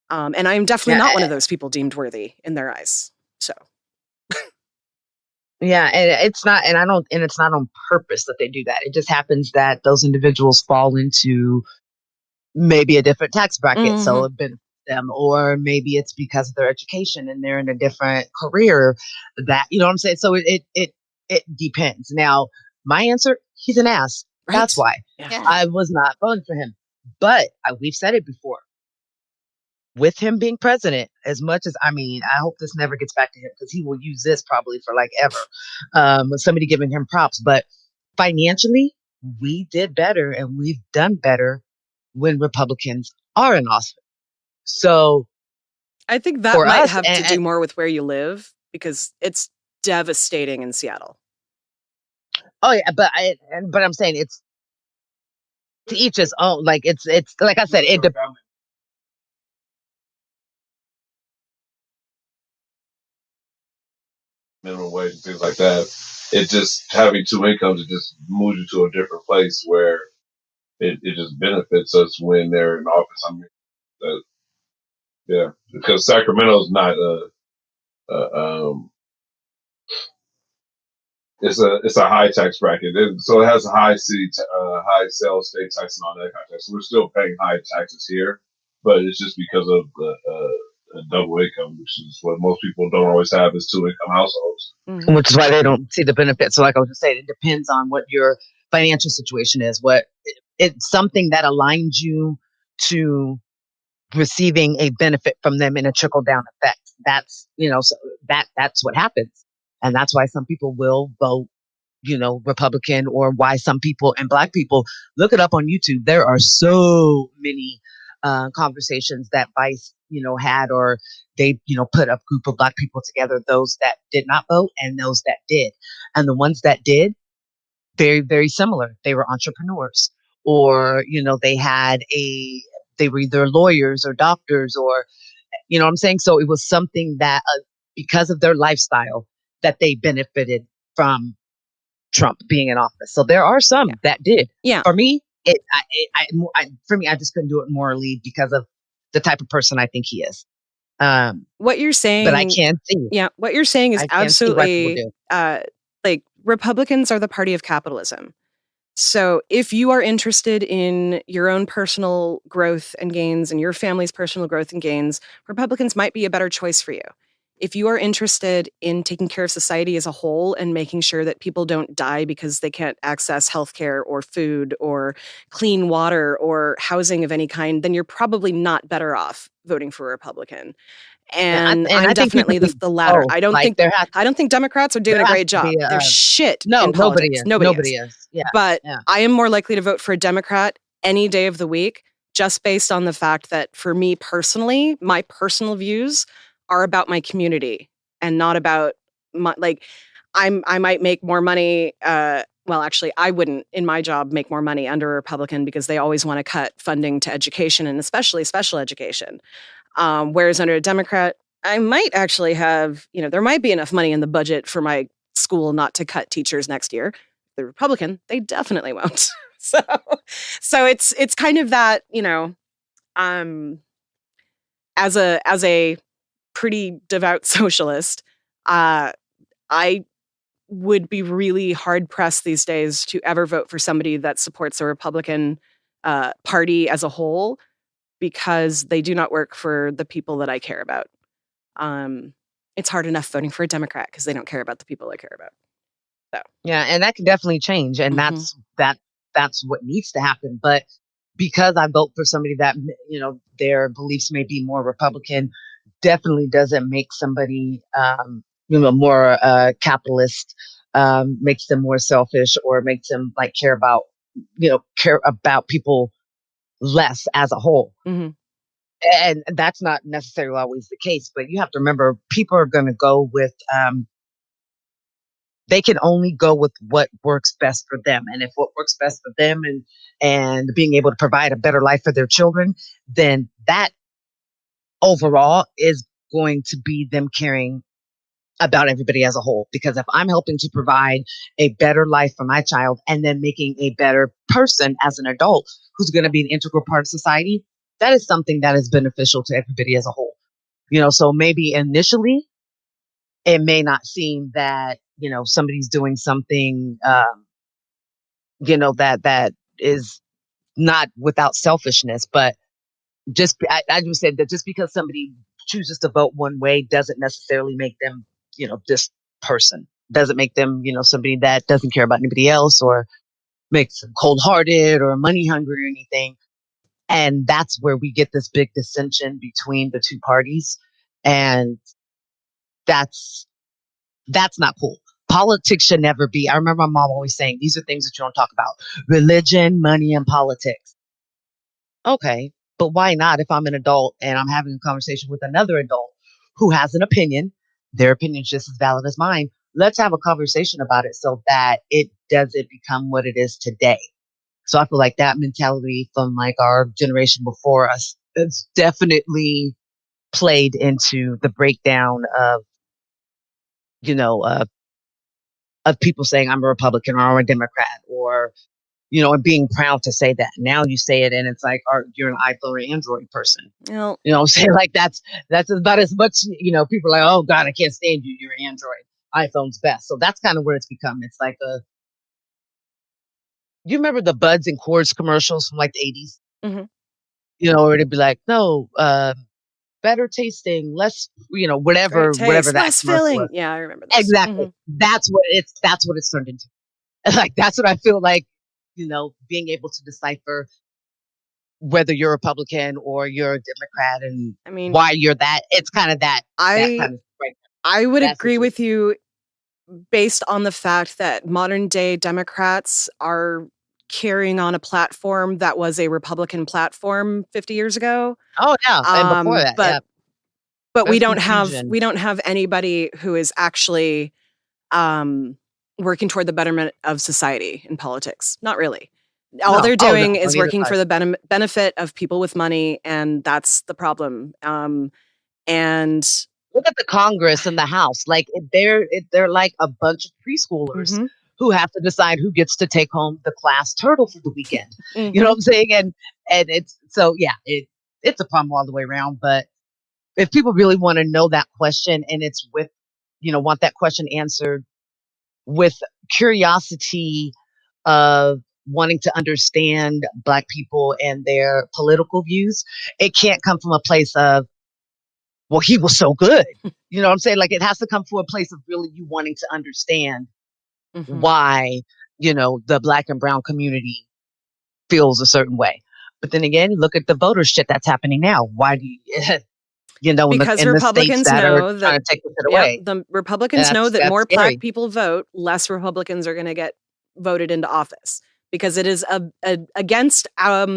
Speaker 5: And I'm definitely not one of those people deemed worthy in their eyes. So.
Speaker 6: Yeah, and it's not on purpose that they do that. It just happens that those individuals fall into maybe a different tax bracket, so it benefits them, or maybe it's because of their education and they're in a different career that, you know what I'm saying? So it depends. Now, my answer, he's an ass. Right. That's why I was not voting for him. But we've said it before. With him being president, as much as, I hope this never gets back to him, because he will use this probably for like ever. Somebody giving him props. But financially, we did better, and we've done better when Republicans are in office. So
Speaker 5: I think that might have to do more with where you live, because it's devastating in Seattle.
Speaker 6: Oh yeah, but I'm saying it's to each his own. Like it's like I said, it depends.
Speaker 8: Minimum wage and things like that. It just, having two incomes, it just moves you to a different place where it just benefits us when they're in office. Because Sacramento's not it's a high tax bracket. So it has a high high sales, state tax, and all that kind of tax. So we're still paying high taxes here, but it's just because of the double income, which is what most people don't always have, is 2 income households.
Speaker 5: Mm-hmm.
Speaker 6: Which is why they don't see the benefits. So, like I was just saying, it depends on what your financial situation is. What it's something that aligns you to receiving a benefit from them in a trickle down effect. That's so that's what happens, and that's why some people will vote Republican, or why some people and Black people look it up on YouTube. There are so many conversations that Vice had, or they put a group of Black people together, those that did not vote and those that did, and the ones that did, very, very similar. They were entrepreneurs, or they were either lawyers or doctors, or what I'm saying. So it was something that because of their lifestyle that they benefited from Trump being in office. So there are some that did.
Speaker 5: Yeah.
Speaker 6: For me, I just couldn't do it morally because of the type of person I think he is.
Speaker 5: What you're saying,
Speaker 6: but I can't see.
Speaker 5: Yeah, what you're saying is absolutely like Republicans are the party of capitalism. So if you are interested in your own personal growth and gains and your family's personal growth and gains, Republicans might be a better choice for you. If you are interested in taking care of society as a whole and making sure that people don't die because they can't access healthcare or food or clean water or housing of any kind, then you're probably not better off voting for a Republican. And I'm definitely the latter. I don't think Democrats are doing a great job. They're shit.
Speaker 6: No,
Speaker 5: in
Speaker 6: nobody
Speaker 5: politics.
Speaker 6: is. Nobody is. Yeah.
Speaker 5: But I am more likely to vote for a Democrat any day of the week, just based on the fact that for me personally, my personal views are about my community and not about I might make more money. Well, actually, I wouldn't in my job make more money under a Republican because they always want to cut funding to education and especially special education. Whereas under a Democrat, I might actually have, there might be enough money in the budget for my school not to cut teachers next year. The Republican, they definitely won't. So it's kind of that, as a pretty devout socialist, I would be really hard pressed these days to ever vote for somebody that supports a Republican party as a whole, because they do not work for the people that I care about. It's hard enough voting for a Democrat because they don't care about the people I care about. So
Speaker 6: yeah, and that can definitely change, and that's what needs to happen. But because I vote for somebody that their beliefs may be more Republican, definitely doesn't make somebody more capitalist, makes them more selfish, or makes them care about people less as a whole.
Speaker 5: Mm-hmm.
Speaker 6: And that's not necessarily always the case, but you have to remember, people are going to go with they can only go with what works best for them. And if what works best for them and being able to provide a better life for their children, then that overall is going to be them caring about everybody as a whole. Because if I'm helping to provide a better life for my child and then making a better person as an adult who's going to be an integral part of society, that is something that is beneficial to everybody as a whole. So maybe initially it may not seem that, somebody's doing something, that is not without selfishness, but I just said that just because somebody chooses to vote one way doesn't necessarily make them, this person. Doesn't make them, somebody that doesn't care about anybody else, or makes them cold-hearted or money hungry or anything. And that's where we get this big dissension between the two parties. And that's not cool. Politics should never be. I remember my mom always saying, these are things that you don't talk about: religion, money, and politics. Okay, but why not? If I'm an adult and I'm having a conversation with another adult who has an opinion, their opinion is just as valid as mine. Let's have a conversation about it so that it doesn't become what it is today. So I feel like that mentality from our generation before us, it's definitely played into the breakdown of, of people saying I'm a Republican or I'm a Democrat, or, and being proud to say that. Now you say it and it's like, you're an iPhone or Android person.
Speaker 5: Well,
Speaker 6: I'm saying? That's about as much, people are like, oh God, I can't stand you. You're an Android. iPhone's best. So that's kind of where it's become. It's like you remember the Buds and Cords commercials from like the 80s?
Speaker 5: Mm-hmm.
Speaker 6: You know, where it'd be like, no, better tasting, less, whatever that
Speaker 5: less filling. Was. Yeah, I remember that.
Speaker 6: Exactly. Mm-hmm. That's what it's turned into. Like, that's what I feel like, being able to decipher whether you're a Republican or you're a Democrat and why you're that. It's kind of that.
Speaker 5: I would agree with you based on the fact that modern day Democrats are carrying on a platform that was a Republican platform 50 years ago.
Speaker 6: Oh yeah, and before that,
Speaker 5: but we don't have anybody who is actually working toward the betterment of society in politics. Not really. All they're doing is working for the benefit of people with money, and that's the problem. And
Speaker 6: look at the Congress and the House. Like they're like a bunch of preschoolers who have to decide who gets to take home the class turtle for the weekend. You know what I'm saying? And it's it's a problem all the way around. But if people really want to know that question, and it's with want that question answered with curiosity of wanting to understand Black people and their political views, it can't come from a place of, well, he was so good. You know what I'm saying? Like, it has to come from a place of really you wanting to understand why, the Black and brown community feels a certain way. But then again, look at the voter shit that's happening now. Why do you,
Speaker 5: because Republicans know that
Speaker 6: take it away.
Speaker 5: The Republicans know that more Black people vote, less Republicans are going to get voted into office, because it is against our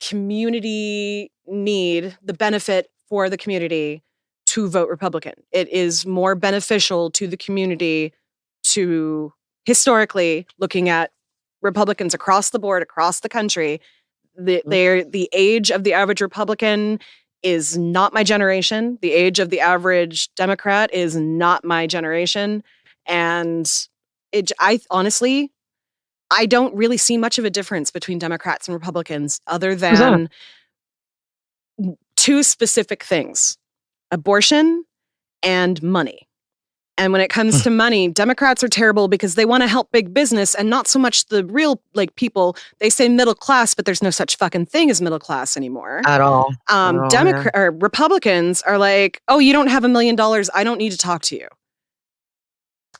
Speaker 5: community need, the benefit for the community to vote Republican. It is more beneficial to the community to, historically, looking at Republicans across the board, across the country, the age of the average Republican is not my generation. The age of the average Democrat is not my generation. And I don't really see much of a difference between Democrats and Republicans other than two specific things: abortion and money. And when it comes to money, Democrats are terrible because they want to help big business and not so much the real people. They say middle class, but there's no such fucking thing as middle class anymore.
Speaker 6: At all.
Speaker 5: Or Republicans are like, oh, you don't have $1 million. I don't need to talk to you.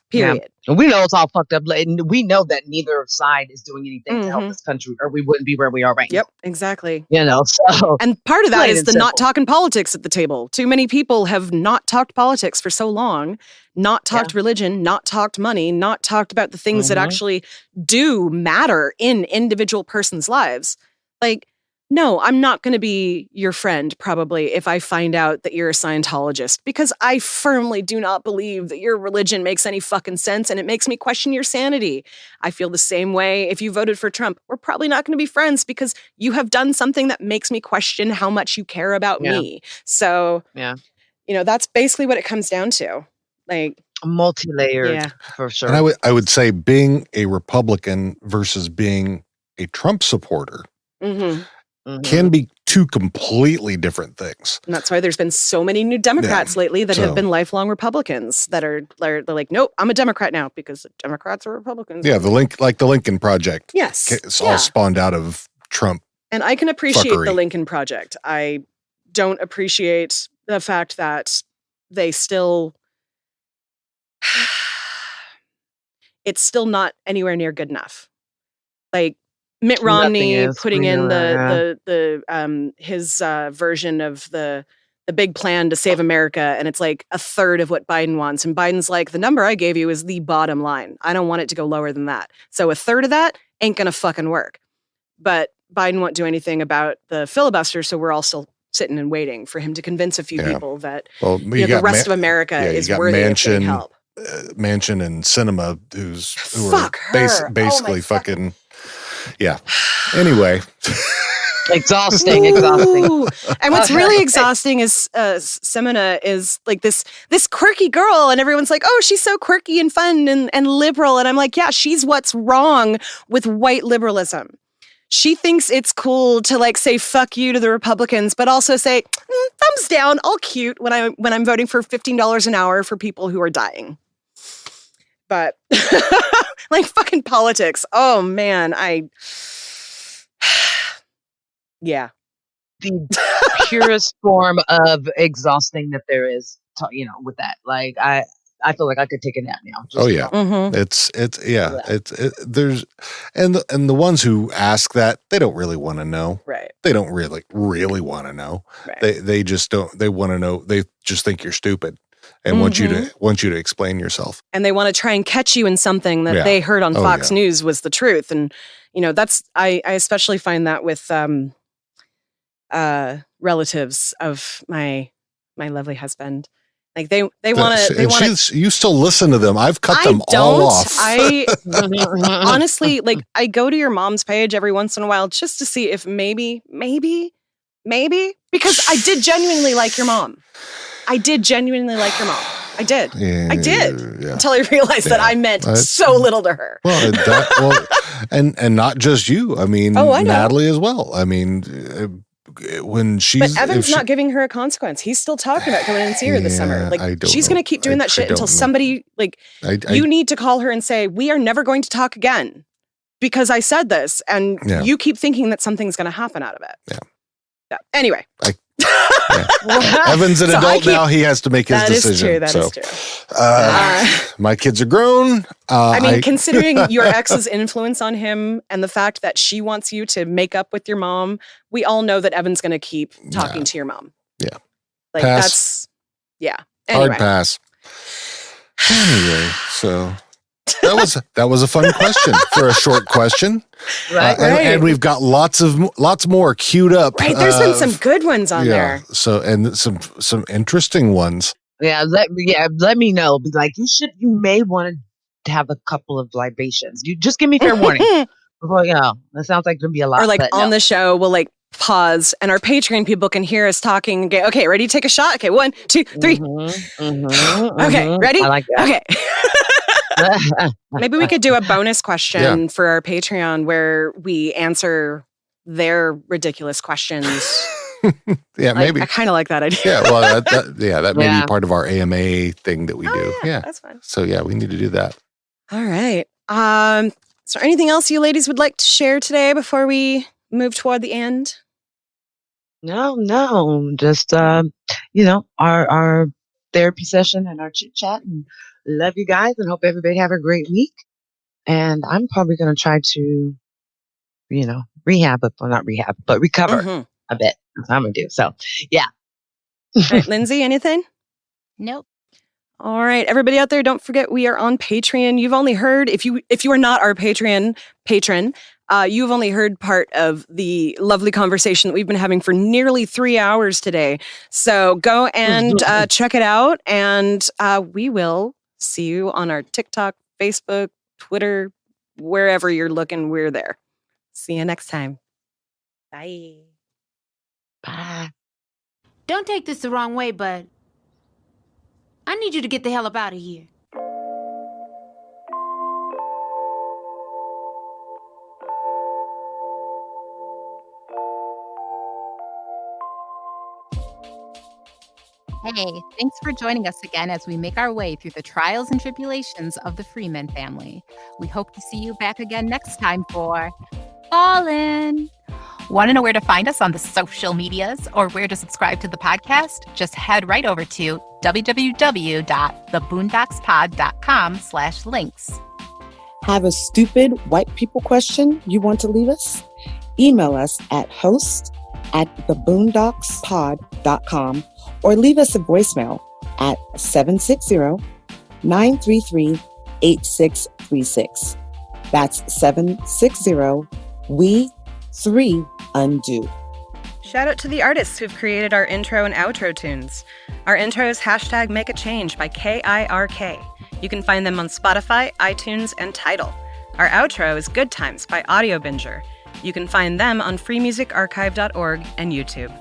Speaker 5: Period.
Speaker 6: Yeah. And we know it's all fucked up. And we know that neither side is doing anything to help this country, or we wouldn't be where we are right now.
Speaker 5: Yep, exactly.
Speaker 6: So.
Speaker 5: And part of that is the not talking politics at the table. Too many people have not talked politics for so long, not talked religion, not talked money, not talked about the things that actually do matter in individual persons' lives. Like, no, I'm not going to be your friend, probably, if I find out that you're a Scientologist, because I firmly do not believe that your religion makes any fucking sense, and it makes me question your sanity. I feel the same way if you voted for Trump. We're probably not going to be friends because you have done something that makes me question how much you care about me. So, that's basically what it comes down to. Like,
Speaker 6: multi-layered, for sure.
Speaker 7: And I would say being a Republican versus being a Trump supporter can be two completely different things.
Speaker 5: And that's why there's been so many new Democrats lately that have been lifelong Republicans that are like, nope, I'm a Democrat now because Democrats are Republicans.
Speaker 7: Yeah, the Lincoln Project.
Speaker 5: Yes.
Speaker 7: It's all spawned out of Trump.
Speaker 5: And I can appreciate the Lincoln Project. I don't appreciate the fact that they still... it's still not anywhere near good enough. Like, Mitt Romney putting in his version of the big plan to save America, and it's like a third of what Biden wants. And Biden's like, the number I gave you is the bottom line. I don't want it to go lower than that. So a third of that ain't gonna fucking work. But Biden won't do anything about the filibuster, so we're all still sitting and waiting for him to convince a few people that the rest of America is worthy of getting help.
Speaker 7: Manchin and Sinema, who are basically fucking. Yeah. Anyway.
Speaker 6: Exhausting.
Speaker 5: And what's really exhausting is Semina is like this quirky girl, and everyone's like, oh, she's so quirky and fun and liberal. And I'm like, yeah, she's what's wrong with white liberalism. she thinks it's cool to like say fuck you to the Republicans, but also say thumbs down, all cute when I'm voting for $15 an hour for people who are dying. But like fucking politics. Oh man, yeah.
Speaker 6: The purest form of exhausting that there is, with that. Like I feel like I could take a nap now.
Speaker 7: Oh yeah,
Speaker 5: Mm-hmm.
Speaker 7: it's there's and the ones who ask that, they don't really want to know.
Speaker 5: Right.
Speaker 7: They don't really want to know.
Speaker 5: Right.
Speaker 7: They just don't. They want to know. They just think you're stupid and want you to explain yourself.
Speaker 5: And they want to try and catch you in something that
Speaker 7: Yeah.
Speaker 5: they heard on
Speaker 7: Oh,
Speaker 5: Fox
Speaker 7: yeah.
Speaker 5: News was the truth. And that's I especially find that with relatives of my lovely husband. Like they want to.
Speaker 7: You still listen to them. I've cut them all off.
Speaker 5: I honestly, like, I go to your mom's page every once in a while just to see if maybe, because I did genuinely like your mom. I did.
Speaker 7: Yeah,
Speaker 5: I did
Speaker 7: yeah.
Speaker 5: until I realized that I meant so little to her.
Speaker 7: And not just you. I mean,
Speaker 5: Oh, I know.
Speaker 7: Natalie as well. I mean, when she's
Speaker 5: But Evan's not giving her a consequence. He's still talking about coming in and see her this summer. Like,
Speaker 7: I don't
Speaker 5: she's
Speaker 7: know.
Speaker 5: going to keep doing that shit until somebody, like, you need to call her and say, we are never going to talk again because I said this. And you keep thinking that something's going to happen out of it. Yeah. Anyway.
Speaker 7: Evan's an adult now. He has to make his decision.
Speaker 5: That is true.
Speaker 7: My kids are grown.
Speaker 5: I mean, considering your ex's influence on him and the fact that she wants you to make up with your mom, we all know that Evan's going to keep talking to your mom.
Speaker 7: Yeah.
Speaker 5: Like
Speaker 7: Pass.
Speaker 5: Anyway.
Speaker 7: Hard pass. Anyway, so that was a fun question for a short question.
Speaker 6: Right.
Speaker 7: And we've got lots more queued up.
Speaker 5: Right. There's been some good ones on there.
Speaker 7: So, and some interesting ones.
Speaker 6: Yeah. Let me know. Be like, you may want to have a couple of libations. You just give me fair warning. Before, that sounds like there'll be a lot.
Speaker 5: Or like on the show, we'll like pause and our Patreon people can hear us talking. Okay, ready to take a shot? Okay, 1, 2, 3. Okay, ready?
Speaker 6: I like that.
Speaker 5: Okay. Maybe we could do a bonus question for our Patreon where we answer their ridiculous questions.
Speaker 7: Yeah, maybe.
Speaker 5: I kind of like that idea.
Speaker 7: Yeah, well, that may be part of our AMA thing that we do. Yeah,
Speaker 5: that's fine.
Speaker 7: So we need to do that.
Speaker 5: All right. Is there anything else you ladies would like to share today before we move toward the end?
Speaker 6: No, just our therapy session and our chit chat, and love you guys and hope everybody have a great week. And I'm probably going to try to, recover a bit. That's what I'm going to do. So, yeah.
Speaker 5: All right, Lindsay, anything?
Speaker 4: Nope.
Speaker 5: All right, everybody out there, don't forget we are on Patreon. You've only heard, if you are not our patron, you've only heard part of the lovely conversation that we've been having for nearly 3 hours today. So go and check it out, and we will see you on our TikTok, Facebook, Twitter, wherever you're looking, we're there. See you next time. Bye.
Speaker 6: Bye.
Speaker 2: Don't take this the wrong way, but I need you to get the hell up out of here.
Speaker 4: Hey, thanks for joining us again as we make our way through the trials and tribulations of the Freeman family. We hope to see you back again next time for Fallen. Want to know where to find us on the social medias or where to subscribe to the podcast? Just head right over to www.theboondockspod.com/links.
Speaker 14: Have a stupid white people question you want to leave us? Email us at host@theboondockspod.com or leave us a voicemail at 760-933-8636. That's 760-3-UNDO.
Speaker 5: Shout out to the artists who've created our intro and outro tunes. Our intro is #MakeAChange by KIRK. You can find them on Spotify, iTunes, and Tidal. Our outro is Good Times by Audio Binger. You can find them on freemusicarchive.org and YouTube.